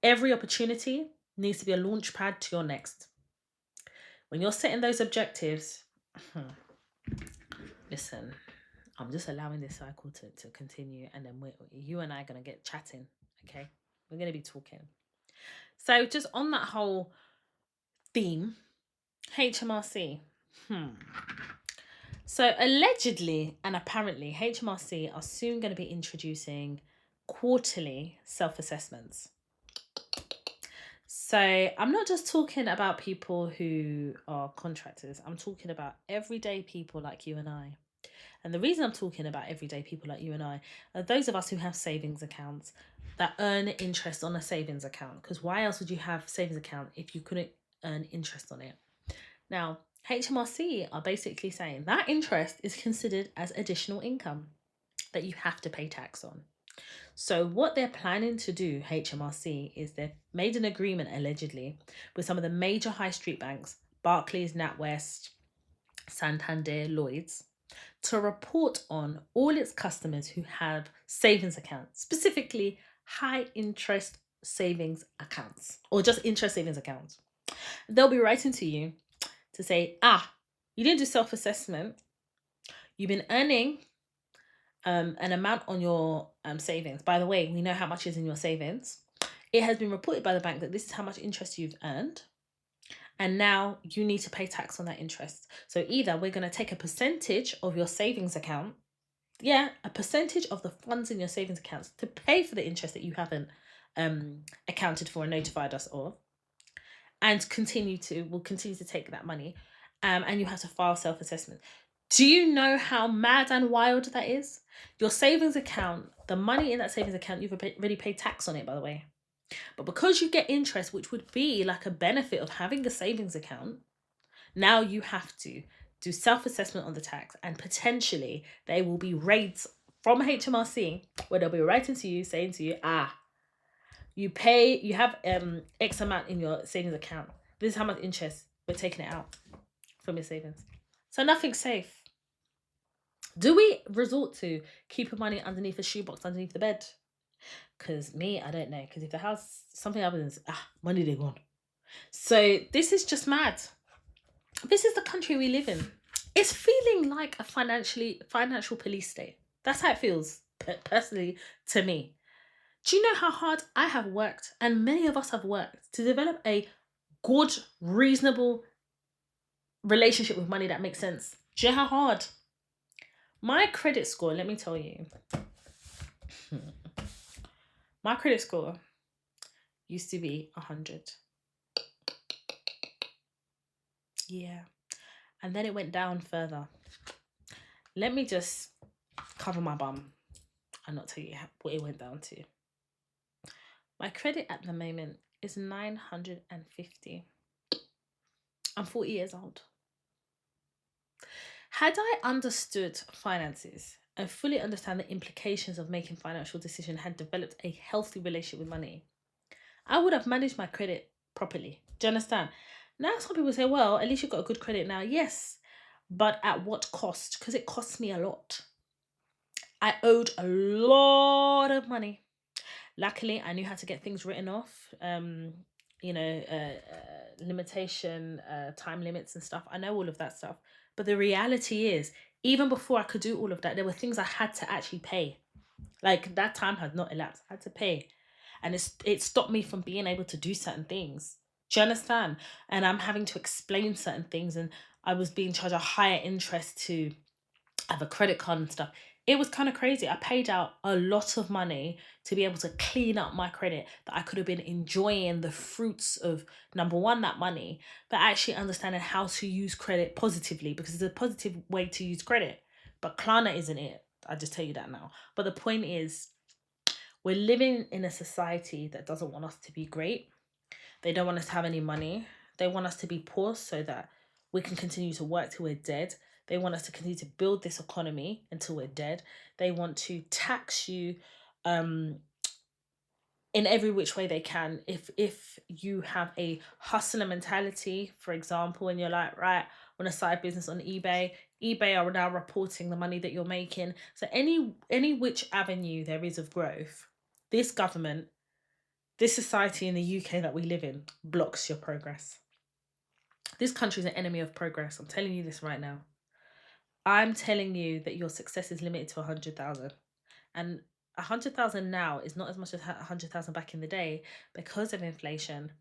Every opportunity needs to be a launch pad to your next. When you're setting those objectives, listen, I'm just allowing this cycle to continue, and then you and I are going to get chatting, okay? We're going to be talking. So just on that whole theme, HMRC. So allegedly and apparently, HMRC are soon going to be introducing quarterly self-assessments. So I'm not just talking about people who are contractors. I'm talking about everyday people like you and I. And the reason I'm talking about everyday people like you and I are those of us who have savings accounts that earn interest on a savings account. Because why else would you have a savings account if you couldn't earn interest on it? Now, HMRC are basically saying that interest is considered as additional income that you have to pay tax on. So what they're planning to do, HMRC, is they've made an agreement, allegedly, with some of the major high street banks, Barclays, NatWest, Santander, Lloyds, to report on all its customers who have savings accounts, specifically high interest savings accounts, or just interest savings accounts. They'll be writing to you to say, you didn't do self-assessment. You've been earning an amount on your savings. By the way, we know how much is in your savings. It has been reported by the bank that this is how much interest you've earned. And now you need to pay tax on that interest. So either we're going to take a percentage of your savings account, a percentage of the funds in your savings accounts to pay for the interest that you haven't accounted for and notified us of, and we'll continue to take that money, and you have to file self-assessment. Do you know how mad and wild that is? Your savings account, the money in that savings account, you've already paid tax on it, by the way. But because you get interest, which would be like a benefit of having a savings account, now you have to do self-assessment on the tax, and potentially there will be raids from HMRC where they'll be writing to you, saying to you, you have X amount in your savings account. This is how much interest we're taking it out from your savings. So nothing's safe. Do we resort to keeping money underneath a shoebox underneath the bed? Because I don't know. Because if the house, something happens, money they gone. So this is just mad. This is the country we live in. It's feeling like a financial police state. That's how it feels, personally, to me. Do you know how hard I have worked, and many of us have worked, to develop a good, reasonable relationship with money that makes sense? Do you know how hard? My credit score, let me tell you. My credit score used to be 100. Yeah. And then it went down further. Let me just cover my bum and not tell you what it went down to. My credit at the moment is 950. I'm 40 years old. Had I understood finances and fully understand the implications of making financial decisions, had developed a healthy relationship with money, I would have managed my credit properly. Do you understand? Now some people say, well, at least you've got a good credit now. Yes, but at what cost? Because it costs me a lot. I owed a lot of money. Luckily, I knew how to get things written off. Limitation, time limits and stuff. I know all of that stuff. But the reality is, even before I could do all of that, there were things I had to actually pay. Like that time had not elapsed. I had to pay. And it stopped me from being able to do certain things. Do you understand? And I'm having to explain certain things, and I was being charged a higher interest to have a credit card and stuff. It was kind of crazy. I paid out a lot of money to be able to clean up my credit, that I could have been enjoying the fruits of, number one, that money, but actually understanding how to use credit positively, because it's a positive way to use credit. But Klarna isn't it. I just tell you that now. But the point is, we're living in a society that doesn't want us to be great. They don't want us to have any money. They want us to be poor so that we can continue to work till we're dead. They want us to continue to build this economy until we're dead. They want to tax you in every which way they can. If you have a hustler mentality, for example, and you're like, right, on a side business on eBay are now reporting the money that you're making. So any which avenue there is of growth, this government, this society in the UK that we live in, blocks your progress. This country is an enemy of progress. I'm telling you this right now. I'm telling you that your success is limited to 100,000. And 100,000 now is not as much as 100,000 back in the day, because of inflation,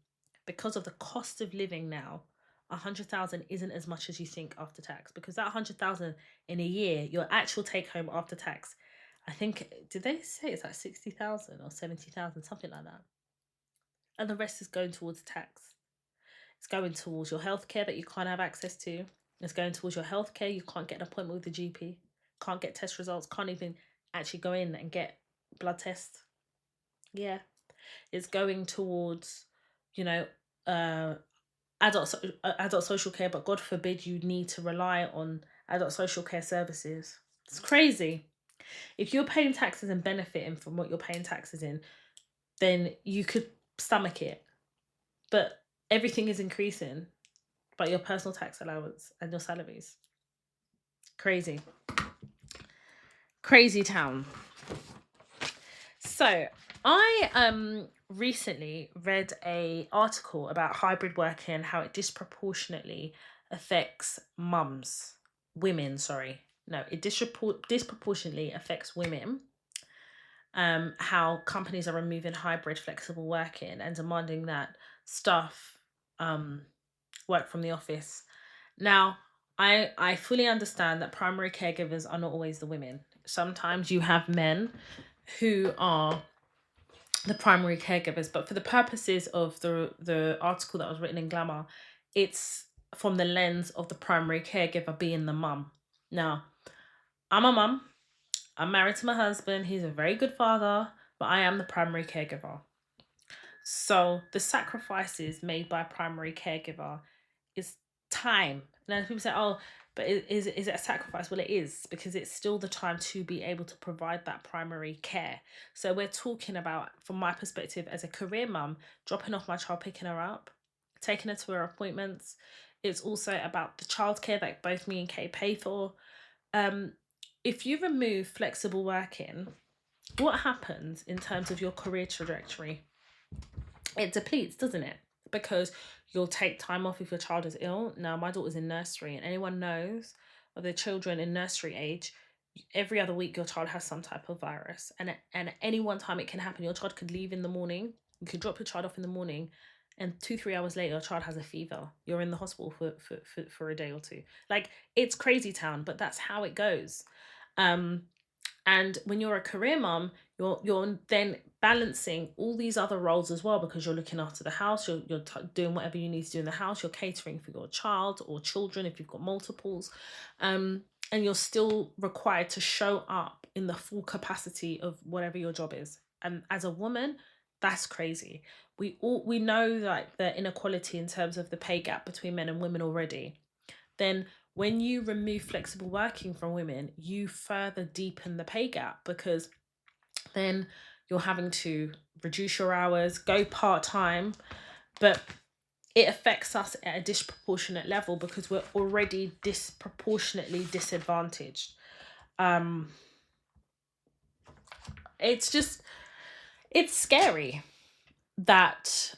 because of the cost of living now. 100,000 isn't as much as you think after tax, because that 100,000 in a year, your actual take home after tax, I think, did they say it's like 60,000 or 70,000, something like that? And the rest is going towards tax. It's going towards your healthcare that you can't have access to. It's going towards your healthcare. You can't get an appointment with the GP, can't get test results, can't even actually go in and get blood tests. Yeah. It's going towards, you know, adult social care, but God forbid you need to rely on adult social care services. It's crazy. If you're paying taxes and benefiting from what you're paying taxes in, then you could stomach it. But everything is increasing, but your personal tax allowance and your salaries. Crazy. Crazy town. So I recently read a article about hybrid working and how it disproportionately affects it disproportionately affects women. How companies are removing hybrid flexible working and demanding that staff work from the office. Now, I fully understand that primary caregivers are not always the women. Sometimes you have men who are the primary caregivers, but for the purposes of the article that was written in Glamour, it's from the lens of the primary caregiver being the mum. Now, I'm a mum. I'm married to my husband. He's a very good father, but I am the primary caregiver. So the sacrifices made by primary caregiver is time. Now people say, oh, but is it a sacrifice? Well, it is, because it's still the time to be able to provide that primary care. So we're talking about, from my perspective as a career mum, dropping off my child, picking her up, taking her to her appointments. It's also about the childcare that both me and Kay pay for. If you remove flexible working, what happens in terms of your career trajectory? It depletes, doesn't it? Because you'll take time off if your child is ill. Now, my daughter's in nursery, and anyone knows of the children in nursery age, every other week your child has some type of virus. And at any one time it can happen. Your child could leave in the morning. You could drop your child off in the morning, and 2-3 hours later your child has a fever. You're in the hospital for a day or two. Like, it's crazy town, but that's how it goes. And when you're a career mum, you're then balancing all these other roles as well, because you're looking after the house, you're doing whatever you need to do in the house, you're catering for your child or children if you've got multiples, and you're still required to show up in the full capacity of whatever your job is. And as a woman, that's crazy. We know like the inequality in terms of the pay gap between men and women already. Then when you remove flexible working from women, you further deepen the pay gap, because then you're having to reduce your hours, go part-time, but it affects us at a disproportionate level because we're already disproportionately disadvantaged. It's scary that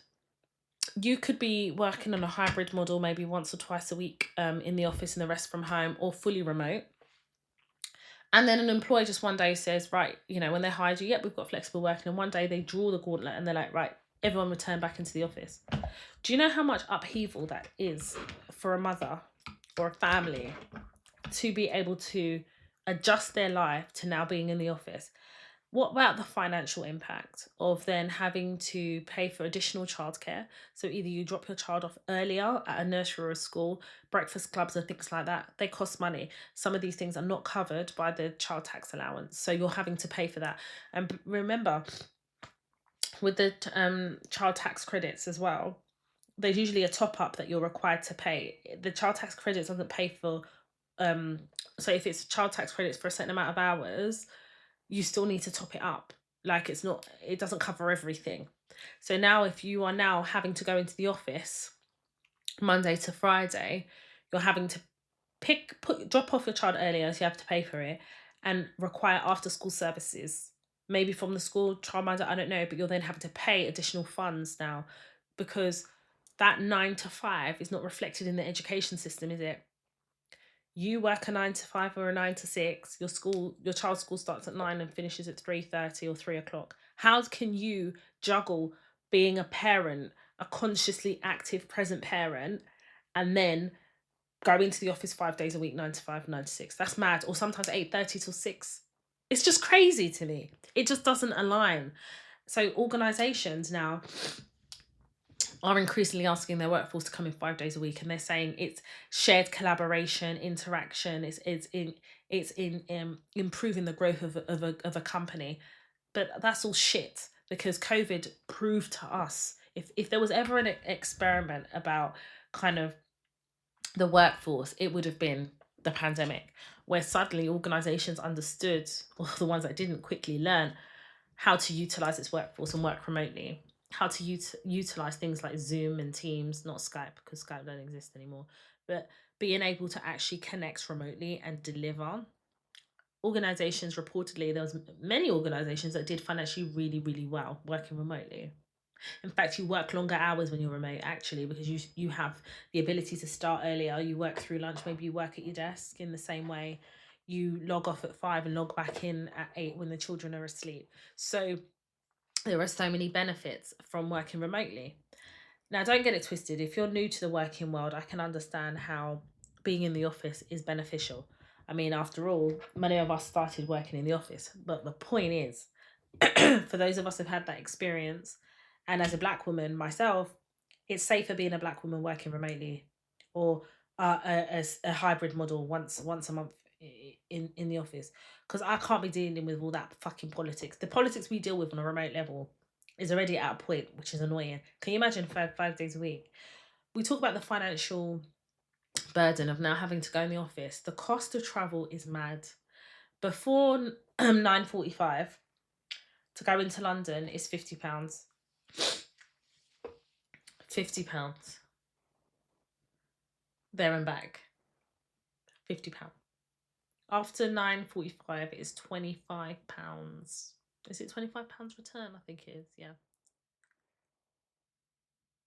you could be working on a hybrid model, maybe once or twice a week in the office and the rest from home, or fully remote. And then an employer just one day says, right, when they hired you, yep, we've got flexible working. And one day they draw the gauntlet and they're like, right, everyone return back into the office. Do you know how much upheaval that is for a mother or a family to be able to adjust their life to now being in the office? What about the financial impact of then having to pay for additional childcare? So either you drop your child off earlier at a nursery or a school, breakfast clubs and things like that, they cost money. Some of these things are not covered by the child tax allowance, so you're having to pay for that. And remember, with the child tax credits as well, there's usually a top up that you're required to pay. The child tax credits doesn't pay for, so if it's child tax credits for a certain amount of hours, you still need to top it up. Like it doesn't cover everything. So now if you are now having to go into the office Monday to Friday, you're having to drop off your child earlier, so you have to pay for it, and require after school services, maybe from the school, childminder, I don't know, but you're then having to pay additional funds now, because that 9 to 5 is not reflected in the education system, is it? You work a 9 to 5 or a 9 to 6, your child's school starts at 9 and finishes at 3:30 or 3 o'clock. How can you juggle being a parent, a consciously active present parent, and then go into the office 5 days a week, 9 to 5, 9 to 6? That's mad. Or sometimes 8:30 till 6. It's just crazy to me. It just doesn't align. So organizations now are increasingly asking their workforce to come in 5 days a week, and they're saying it's shared collaboration, interaction, it's in improving the growth of a company. But that's all shit, because COVID proved to us, if there was ever an experiment about kind of the workforce, it would have been the pandemic, where suddenly organizations understood, or the ones that didn't quickly learn, how to utilize its workforce and work remotely, how to utilize things like Zoom and Teams, not Skype, because Skype don't exist anymore, but being able to actually connect remotely and deliver. Organizations, reportedly, there was many organizations that did financially really, really well working remotely. In fact, you work longer hours when you're remote, actually, because you have the ability to start earlier. You work through lunch. Maybe you work at your desk in the same way. You log off at 5 and log back in at 8 when the children are asleep. So there are so many benefits from working remotely. Now, don't get it twisted. If you're new to the working world, I can understand how being in the office is beneficial. I mean, after all, many of us started working in the office. But the point is, for those of us who've had that experience, and as a Black woman myself, it's safer being a Black woman working remotely, or a hybrid model once a month in the office, because I can't be dealing with all that fucking politics. The politics we deal with on a remote level is already at a point which is annoying. Can you imagine five days a week? We talk about the financial burden of now having to go in the office. The cost of travel is mad. Before 9:45 to go into London is £50. £50 there and back. £50. After 9:45 it is £25. Is it £25 return? I think it is, yeah.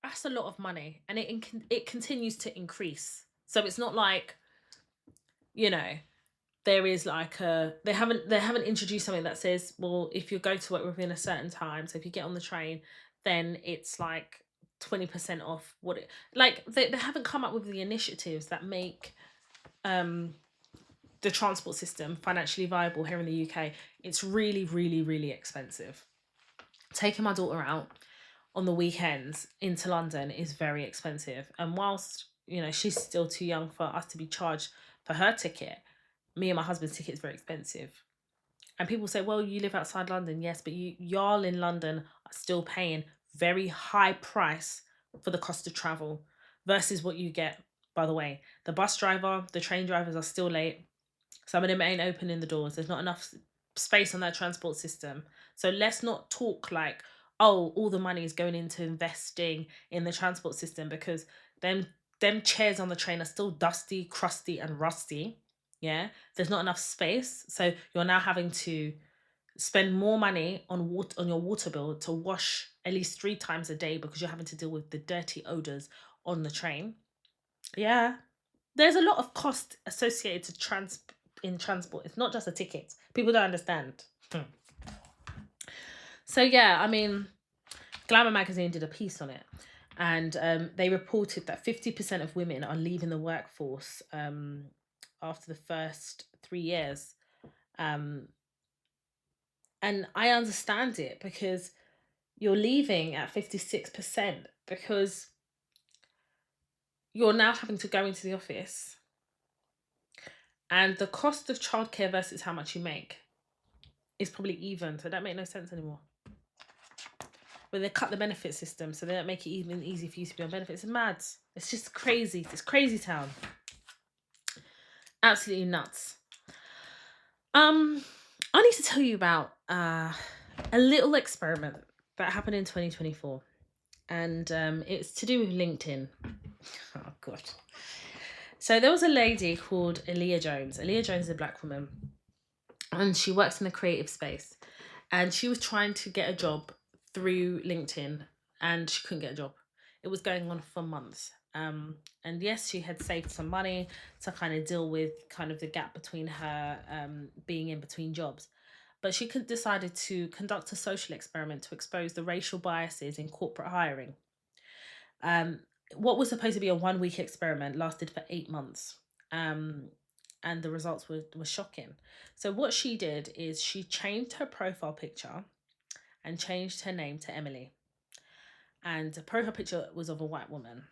That's a lot of money, and it continues to increase. So it's not like, there is like they haven't introduced something that says, well, if you go to work within a certain time, so if you get on the train, then it's like 20% off what it, like they haven't come up with the initiatives that make the transport system financially viable here in the UK, it's really, really, really expensive. Taking my daughter out on the weekends into London is very expensive. And whilst, you know, she's still too young for us to be charged for her ticket, me and my husband's ticket is very expensive. And people say, well, you live outside London. Yes, but y'all in London are still paying very high price for the cost of travel versus what you get. By the way, the bus driver, the train drivers are still late. Some of them ain't opening the doors. There's not enough space on that transport system. So let's not talk like, oh, all the money is going into investing in the transport system, because them chairs on the train are still dusty, crusty, and rusty. Yeah, there's not enough space. So you're now having to spend more money on water, on your water bill, to wash at least 3 times a day because you're having to deal with the dirty odors on the train. Yeah, there's a lot of cost associated to in transport. It's not just a ticket. People don't understand. So yeah, I mean, Glamour magazine did a piece on it, and they reported that 50% of women are leaving the workforce after the first 3 years. And I understand it, because you're leaving at 56% because you're now having to go into the office, and the cost of childcare versus how much you make is probably even, so that make no sense anymore. But they cut the benefit system, so they don't make it even easy for you to be on benefits. It's mad. It's just crazy. It's crazy town. Absolutely nuts. I need to tell you about a little experiment that happened in 2024, and it's to do with LinkedIn. Oh god. So there was a lady called Aaliyah Jones. Aaliyah Jones is a black woman, and she works in the creative space, and she was trying to get a job through LinkedIn, and she couldn't get a job. It was going on for months. And yes, she had saved some money to kind of deal with kind of the gap between her being in between jobs. But she decided to conduct a social experiment to expose the racial biases in corporate hiring. What was supposed to be a 1 week experiment lasted for 8 months. And the results were shocking. So what she did is she changed her profile picture and changed her name to Emily. And the profile picture was of a white woman.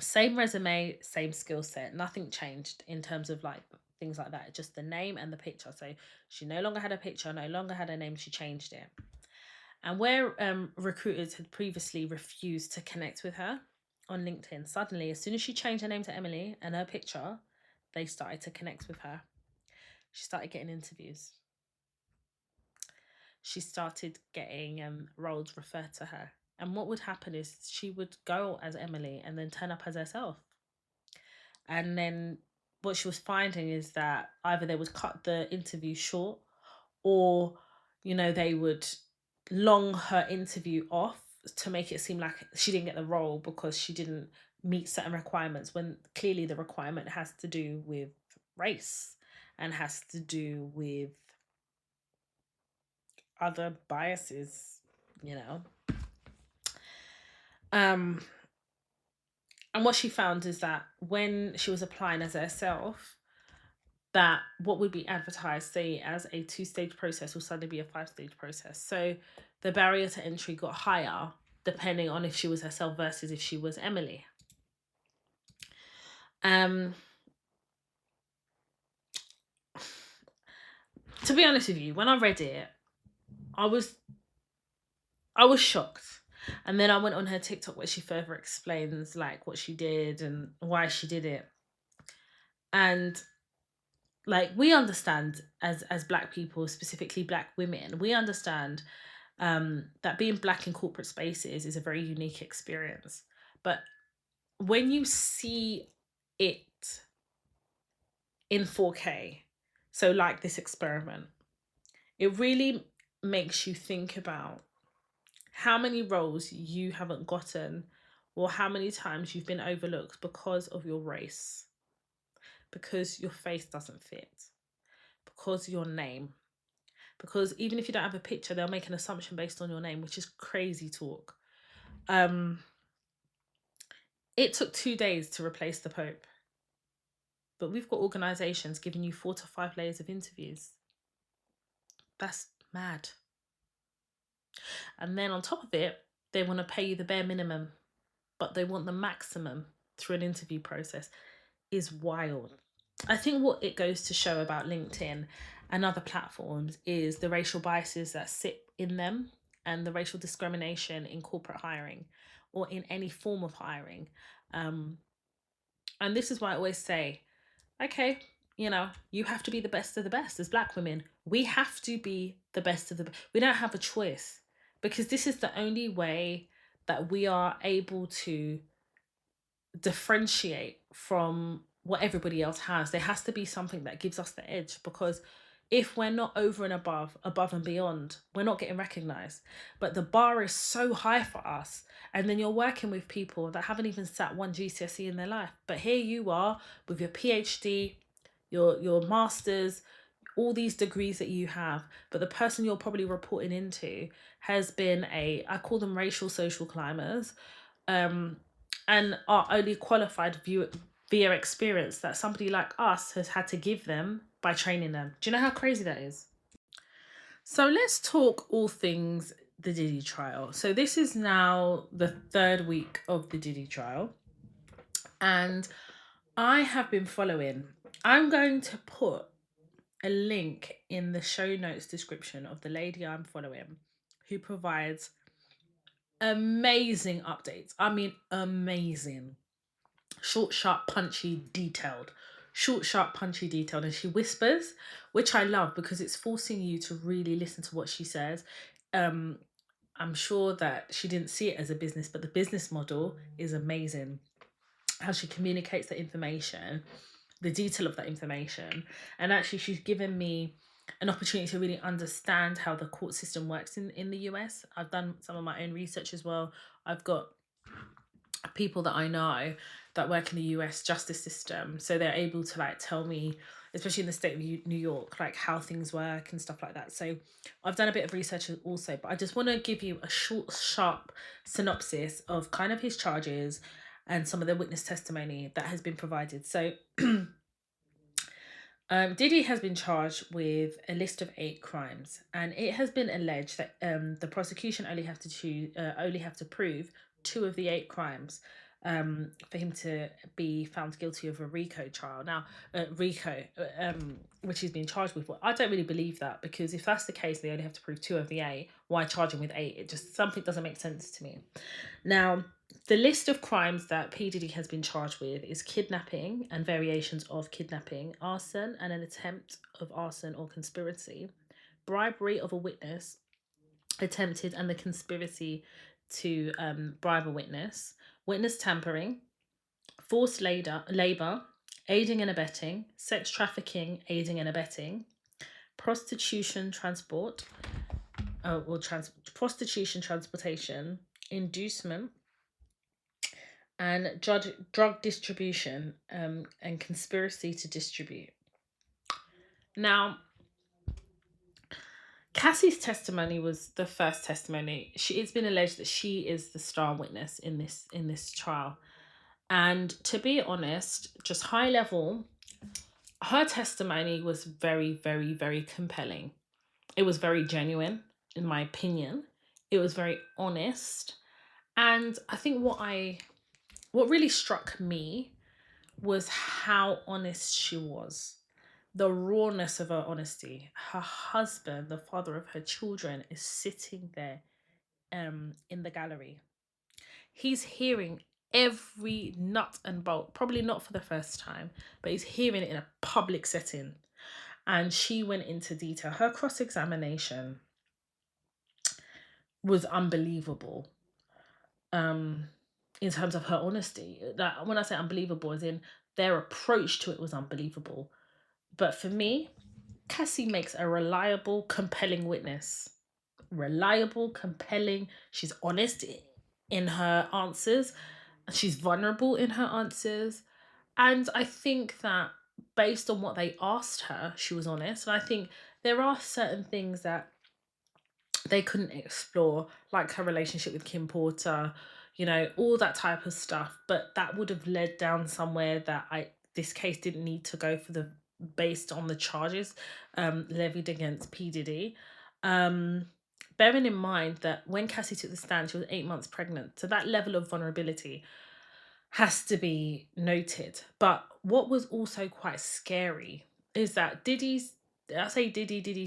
Same resume, same skill set, nothing changed in terms of like things like that, just the name and the picture. So she no longer had a picture, no longer had a name, she changed it. And where recruiters had previously refused to connect with her on LinkedIn, suddenly, as soon as she changed her name to Emily and her picture, they started to connect with her. She started getting interviews. She started getting roles referred to her. And what would happen is she would go as Emily and then turn up as herself. And then what she was finding is that either they would cut the interview short, or, you know, they would long her interview off to make it seem like she didn't get the role because she didn't meet certain requirements, when clearly the requirement has to do with race and has to do with other biases, you know. And what she found is that when she was applying as herself, that what would be advertised, say, as a 2-stage process will suddenly be a 5-stage process. So the barrier to entry got higher depending on if she was herself versus if she was Emily. To be honest with you, when I read it, I was shocked. And then I went on her TikTok where she further explains like what she did and why she did it. And like, we understand as black people, specifically black women, we understand that being black in corporate spaces is a very unique experience. But when you see it in 4K, so like this experiment, it really makes you think about how many roles you haven't gotten, or how many times you've been overlooked because of your race, because your face doesn't fit, because your name. Because even if you don't have a picture, they'll make an assumption based on your name, which is crazy talk. It took 2 days to replace the Pope. But we've got organizations giving you 4 to 5 layers of interviews. That's mad. And then on top of it, they want to pay you the bare minimum, but they want the maximum through an interview process. Is wild. I think what it goes to show about LinkedIn and other platforms is the racial biases that sit in them and the racial discrimination in corporate hiring or in any form of hiring. And this is why I always say, okay, you have to be the best of the best. As Black women, we have to be the best of the best. We don't have a choice, because this is the only way that we are able to differentiate from what everybody else has. There has to be something that gives us the edge, because if we're not over and above and beyond, we're not getting recognized. But the bar is so high for us. And then you're working with people that haven't even sat one GCSE in their life. But here you are with your PhD, your master's, all these degrees that you have, but the person you're probably reporting into has been I call them racial social climbers, and are only qualified via experience that somebody like us has had to give them by training them. Do you know how crazy that is? So let's talk all things the Diddy trial. So this is now the 3rd week of the Diddy trial, and I have been following. I'm going to put a link in the show notes description of the lady I'm following, who provides amazing updates. I mean, amazing. Short, sharp, punchy, detailed. Short, sharp, punchy, detailed. And she whispers, which I love, because it's forcing you to really listen to what she says. I'm sure that she didn't see it as a business, but the business model is amazing. How she communicates the information, the detail of that information. And actually, she's given me an opportunity to really understand how the court system works in the US. I've done some of my own research as well. I've got people that I know that work in the US justice system, so they're able to tell me, especially in the state of New York, how things work and stuff like that. So I've done a bit of research also, but I just want to give you a short, sharp synopsis of kind of his charges and some of the witness testimony that has been provided. So Diddy has been charged with a list of 8 crimes, and it has been alleged that the prosecution only have to prove 2 of the 8 crimes for him to be found guilty of a RICO trial. Now, which he's been charged with. Well, I don't really believe that, because if that's the case, they only have to prove 2 of the 8. Why charge him with 8? It just, something doesn't make sense to me. Now, the list of crimes that P. Diddy has been charged with is kidnapping and variations of kidnapping, arson and an attempt of arson or conspiracy, bribery of a witness, attempted and the conspiracy to bribe a witness, witness tampering, forced labour, aiding and abetting, sex trafficking, aiding and abetting, prostitution, prostitution, transportation, inducement, and drug distribution, and conspiracy to distribute. Now, Cassie's testimony was the first testimony. It's been alleged that she is the star witness in this trial. And to be honest, just high level, her testimony was very, very, very compelling. It was very genuine, in my opinion. It was very honest. And I think what really struck me was how honest she was. The rawness of her honesty. Her husband, the father of her children, is sitting there in the gallery. He's hearing every nut and bolt, probably not for the first time, but he's hearing it in a public setting. And she went into detail. Her cross-examination was unbelievable. In terms of her honesty. That, when I say unbelievable, as in their approach to it was unbelievable. But for me, Cassie makes a reliable, compelling witness. Reliable, compelling. She's honest in her answers. She's vulnerable in her answers. And I think that based on what they asked her, she was honest. And I think there are certain things that they couldn't explore, like her relationship with Kim Porter, all that type of stuff. But that would have led down somewhere that this case didn't need to go for the based on the charges levied against P Diddy. Bearing in mind that when Cassie took the stand, she was 8 months pregnant, so that level of vulnerability has to be noted. But what was also quite scary is that Diddy's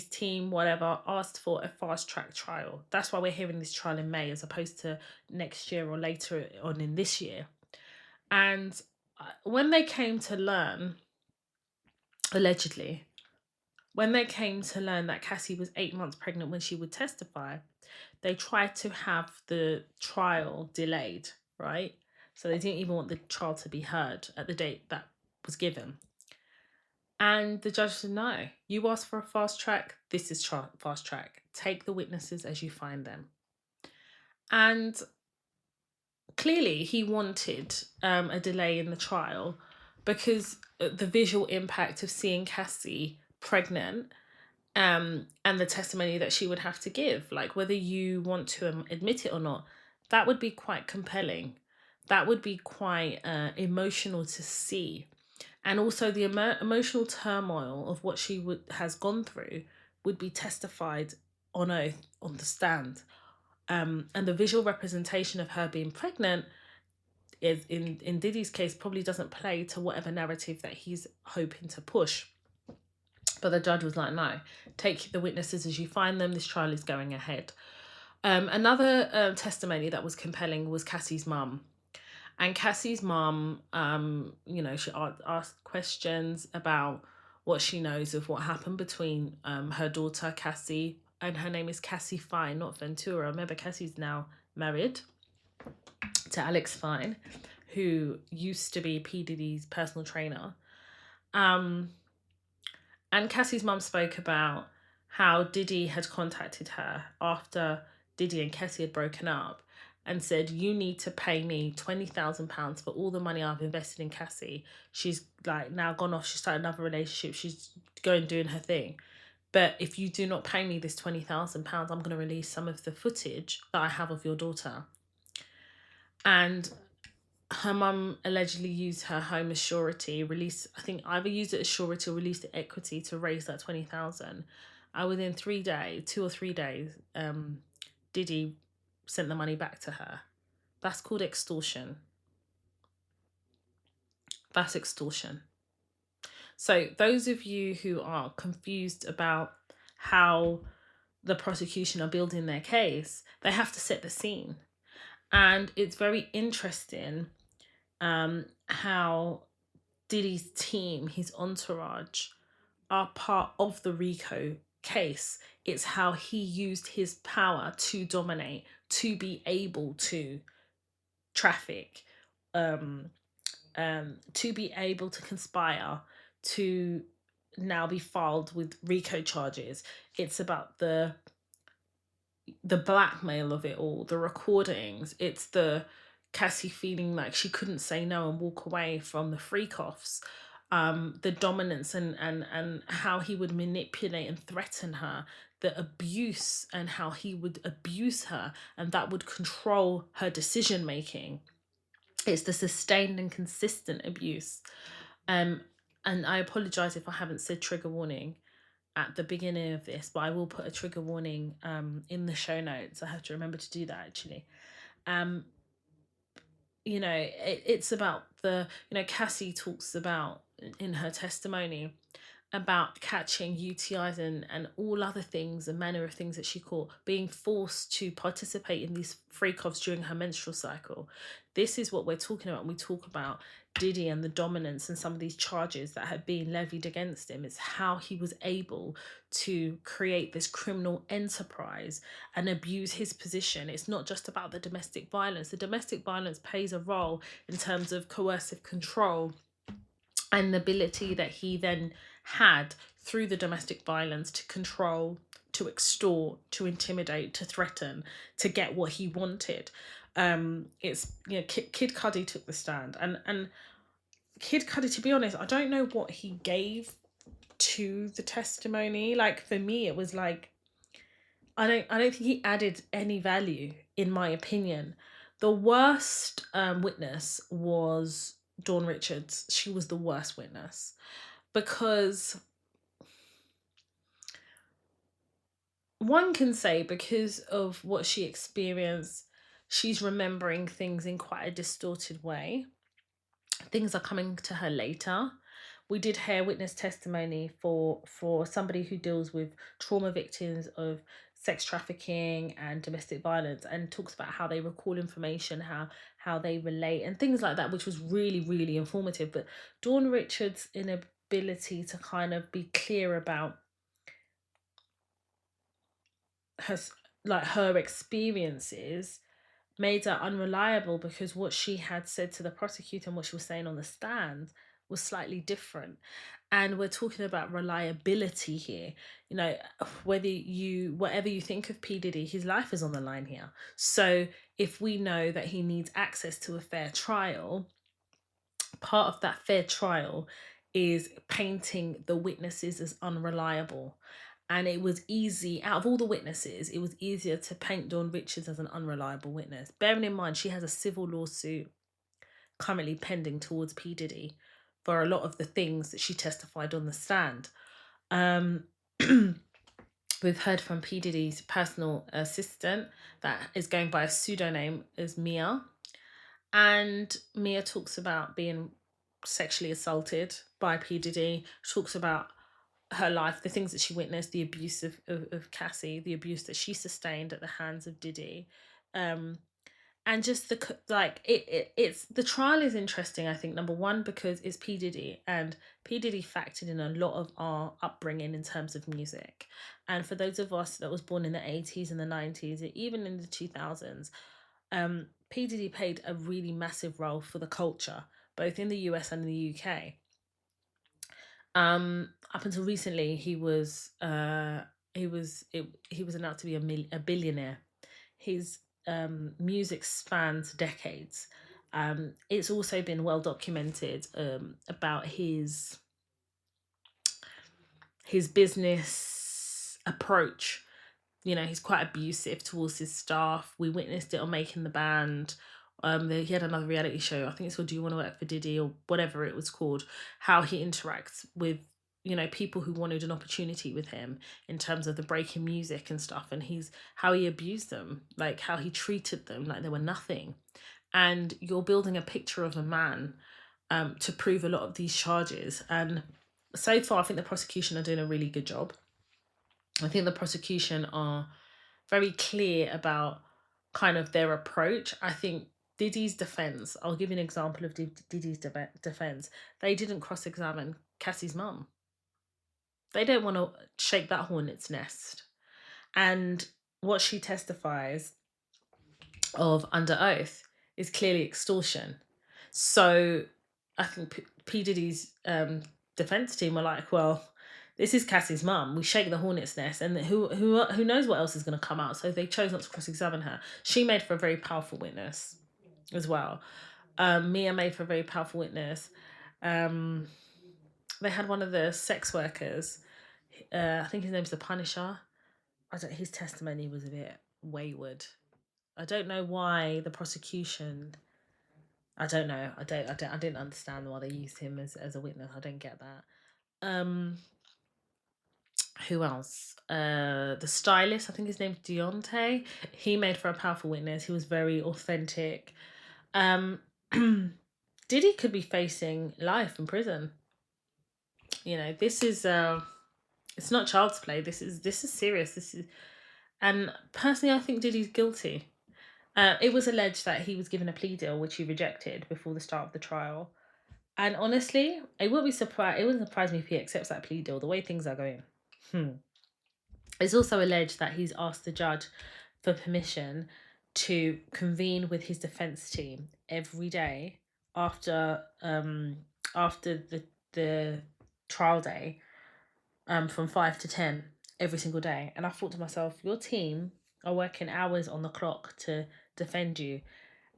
team, whatever, asked for a fast track trial. That's why we're hearing this trial in May as opposed to next year or later on in this year. And when they came to learn, allegedly, when they came to learn that Cassie was 8 months pregnant when she would testify, they tried to have the trial delayed, right? So they didn't even want the trial to be heard at the date that was given. And the judge said, no, you asked for a fast track. This is fast track. Take the witnesses as you find them. And clearly he wanted a delay in the trial because the visual impact of seeing Cassie pregnant and the testimony that she would have to give, like whether you want to admit it or not, that would be quite compelling. That would be quite emotional to see. And also the emotional turmoil of what she has gone through would be testified on oath on the stand. And the visual representation of her being pregnant is in Diddy's case probably doesn't play to whatever narrative that he's hoping to push. But the judge was like, no, take the witnesses as you find them. This trial is going ahead. Another testimony that was compelling was Cassie's mum. And Cassie's mum, she asked questions about what she knows of what happened between her daughter, Cassie, and her name is Cassie Fine, not Ventura. Remember, Cassie's now married to Alex Fine, who used to be P. Diddy's personal trainer. And Cassie's mum spoke about how Diddy had contacted her after Diddy and Cassie had broken up and said, you need to pay me £20,000 for all the money I've invested in Cassie. She's like now gone off. She started another relationship. She's going doing her thing. But if you do not pay me this £20,000, I'm going to release some of the footage that I have of your daughter. And her mum allegedly used her home as surety, either used it as surety or released the equity to raise that 20,000. Within 2 or 3 days, Diddy sent the money back to her. That's called extortion. That's extortion. So those of you who are confused about how the prosecution are building their case, they have to set the scene. And it's very interesting how Diddy's team, his entourage, are part of the RICO case. It's how he used his power to dominate, to be able to traffic, to be able to conspire, to now be filed with RICO charges. It's about the blackmail of it all, the recordings. It's the Cassie feeling like she couldn't say no and walk away from the freak-offs. The dominance and how he would manipulate and threaten her, the abuse and how he would abuse her, and that would control her decision making. It's the sustained and consistent abuse. And I apologize if I haven't said trigger warning at the beginning of this, but I will put a trigger warning in the show notes. I have to remember to do that actually. It's about Cassie talks about in her testimony about catching UTIs and all other things, a manner of things that she caught, being forced to participate in these freak-offs during her menstrual cycle. This is what we're talking about when we talk about Diddy and the dominance and some of these charges that have been levied against him. It's how he was able to create this criminal enterprise and abuse his position. It's not just about the domestic violence. The domestic violence plays a role in terms of coercive control and the ability that he then had through the domestic violence to control, to extort, to intimidate, to threaten, to get what he wanted. Kid Cudi took the stand, and Kid Cudi, to be honest, I don't know what he gave to the testimony. Like for me, it was like I don't think he added any value, in my opinion. The worst witness was Dawn Richards, she was the worst witness, because one can say, because of what she experienced, she's remembering things in quite a distorted way. Things are coming to her later. We did hear witness testimony for somebody who deals with trauma victims of sex trafficking and domestic violence, and talks about how they recall information, how they relate and things like that, which was really, really informative. But Dawn Richards' inability to kind of be clear about her, like, her experiences, made her unreliable, because what she had said to the prosecutor and what she was saying on the stand was slightly different. And we're talking about reliability here. You know, whatever you think of P. Diddy, his life is on the line here. So if we know that he needs access to a fair trial, part of that fair trial is painting the witnesses as unreliable. And it was easy, out of all the witnesses, it was easier to paint Dawn Richards as an unreliable witness. Bearing in mind, she has a civil lawsuit currently pending towards P. Diddy for a lot of the things that she testified on the stand. We've heard from P. Diddy's personal assistant that is going by a pseudonym as Mia. And Mia talks about being sexually assaulted by P. Diddy. She talks about her life, the things that she witnessed, the abuse of Cassie, the abuse that she sustained at the hands of Diddy. And just it's the trial is interesting, I think, number one, because it's P. Diddy, and P. Diddy factored in a lot of our upbringing in terms of music. And for those of us that was born in the 80s and the 90s, even in the 2000s, P. Diddy played a really massive role for the culture, both in the US and in the UK. Up until recently, he was announced to be a billionaire. His music spans decades. It's also been well documented about his business approach. You know, he's quite abusive towards his staff. We witnessed it on Making the Band. He had another reality show, I think it's called Do You Want to Work for Diddy, or whatever it was called, how he interacts with, you know, people who wanted an opportunity with him in terms of the breaking music and stuff, and how he abused them, like how he treated them like they were nothing. And you're building a picture of a man to prove a lot of these charges. And so far, I think the prosecution are doing a really good job. I think the prosecution are very clear about kind of their approach. I think Diddy's defense, I'll give you an example of Diddy's defense. They didn't cross-examine Cassie's mum. They don't want to shake that hornet's nest. And what she testifies of under oath is clearly extortion. So I think P. Diddy's defense team were like, well, this is Cassie's mum. We shake the hornet's nest, and who knows what else is going to come out. So they chose not to cross-examine her. She made for a very powerful witness as well. Mia made for a very powerful witness. They had one of the sex workers. I think his name's the Punisher. His testimony was a bit wayward. I don't know why the prosecution. I don't know. I didn't understand why they used him as a witness. I don't get that. Who else? The stylist, I think his name's Deontay. He made for a powerful witness. He was very authentic. Diddy could be facing life in prison. You know, this is it's not child's play. This is serious. And personally, I think Diddy's guilty. It was alleged that he was given a plea deal, which he rejected before the start of the trial. And honestly, it wouldn't surprise me if he accepts that plea deal, the way things are going. It's also alleged that he's asked the judge for permission to convene with his defense team every day after the trial day, from 5 to 10 every single day. And I thought to myself, your team are working hours on the clock to defend you,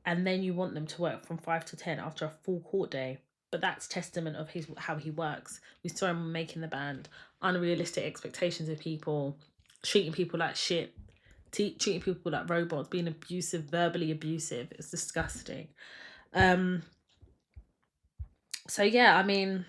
and then you want them to work from 5 to 10 after a full court day. But that's testament of how he works. We saw him Making the Band. Unrealistic expectations of people, treating people like shit, treating people like robots, being abusive, verbally abusive. It's disgusting. So yeah, I mean,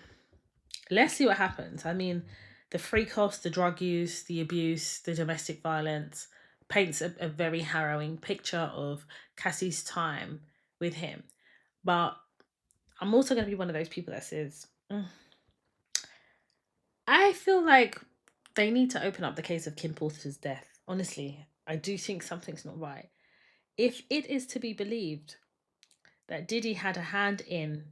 let's see what happens. I mean, the free cost, the drug use, the abuse, the domestic violence paints a very harrowing picture of Cassie's time with him. But I'm also going to be one of those people that says, I feel like they need to open up the case of Kim Porter's death. Honestly, I do think something's not right. If it is to be believed that Diddy had a hand in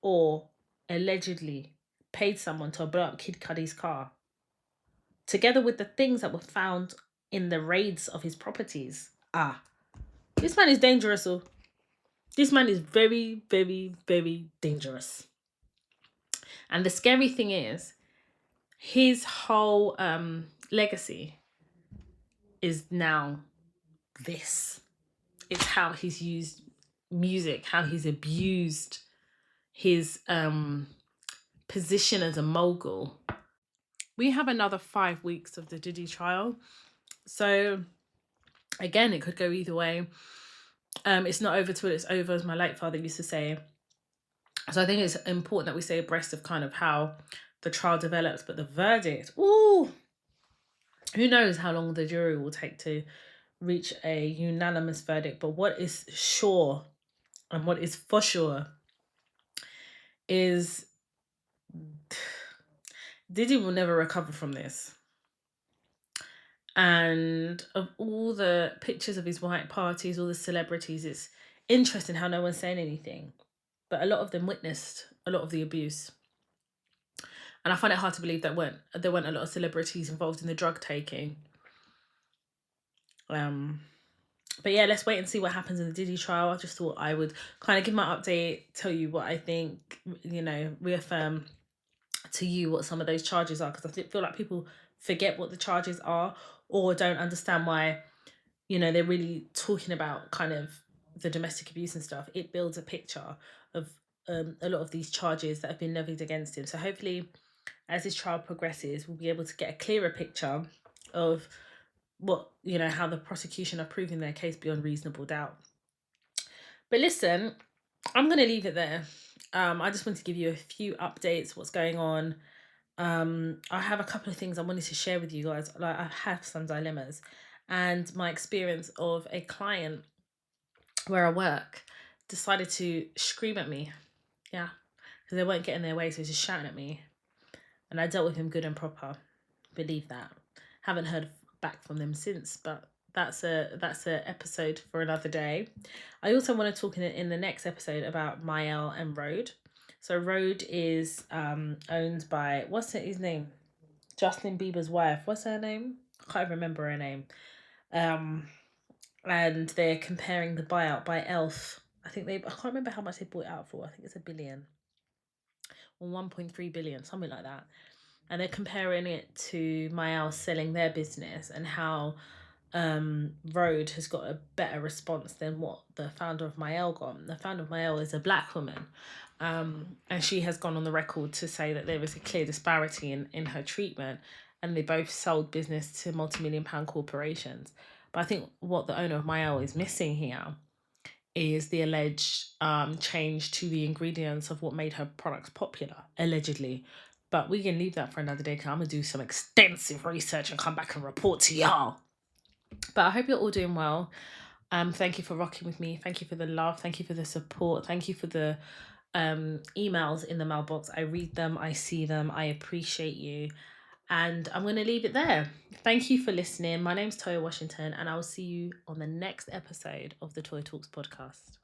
or allegedly paid someone to blow up Kid Cudi's car, together with the things that were found in the raids of his properties, this man is dangerous. Oh, this man is very, very, very dangerous. And the scary thing is, his whole legacy is now this. It's how he's used music, how he's abused his position as a mogul. We have another 5 weeks of the Diddy trial. So again, it could go either way. It's not over till it's over, as my late father used to say. So I think it's important that we stay abreast of kind of how the trial develops. But the verdict, who knows how long the jury will take to reach a unanimous verdict. But what is sure, and what is for sure, is Diddy will never recover from this. And of all the pictures of his white parties, all the celebrities, it's interesting how no one's saying anything. But a lot of them witnessed a lot of the abuse. And I find it hard to believe that there weren't a lot of celebrities involved in the drug taking. But yeah, let's wait and see what happens in the Diddy trial. I just thought I would kind of give my update, tell you what I think, reaffirm to you what some of those charges are, because I feel like people forget what the charges are or don't understand why, they're really talking about kind of the domestic abuse and stuff. It builds a picture of a lot of these charges that have been levied against him. So hopefully, as this trial progresses, we'll be able to get a clearer picture of what, how the prosecution are proving their case beyond reasonable doubt. But listen, I'm going to leave it there. I just want to give you a few updates, what's going on. I have a couple of things I wanted to share with you guys. Like, I have some dilemmas, and my experience of a client where I work decided to scream at me. Yeah, because they weren't getting their way, so he was just shouting at me. And I dealt with him good and proper. Believe that. Haven't heard back from them since, but that's a episode for another day. I also want to talk in the next episode about Mael and Rode. So Rode is owned by, what's his name? Justin Bieber's wife. What's her name? I can't remember her name. And they're comparing the buyout by Elf. I can't remember how much they bought it out for. I think it's $1 billion or 1.3 billion, something like that. And they're comparing it to Mael selling their business, and how Rode has got a better response than what the founder of Mael got. The founder of Mael is a black woman, and she has gone on the record to say that there is a clear disparity in her treatment, and they both sold business to multi-million-pound corporations. But I think what the owner of Mael is missing here is the alleged change to the ingredients of what made her products popular, allegedly. But we can leave that for another day, because I'm going to do some extensive research and come back and report to y'all. But I hope you're all doing well. Thank you for rocking with me. Thank you for the love. Thank you for the support. Thank you for the emails in the mailbox. I read them. I see them. I appreciate you. And I'm going to leave it there. Thank you for listening. My name's Toya Washington, and I will see you on the next episode of the Toy Talks podcast.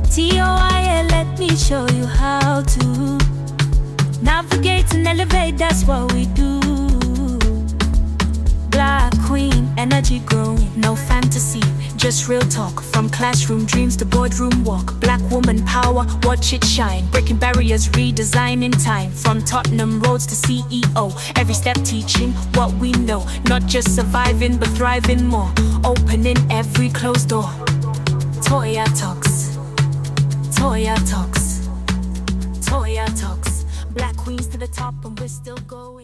TOIA, let me show you how to navigate and elevate, that's what we do. Black queen, energy growing, no fantasy, just real talk. From classroom dreams to boardroom walk. Black woman power, watch it shine. Breaking barriers, redesigning time. From Tottenham roads to CEO, every step teaching what we know. Not just surviving, but thriving more. Opening every closed door. Toya Talks, Toya Talks, Toya Talks. Black queens to the top, and we're still going.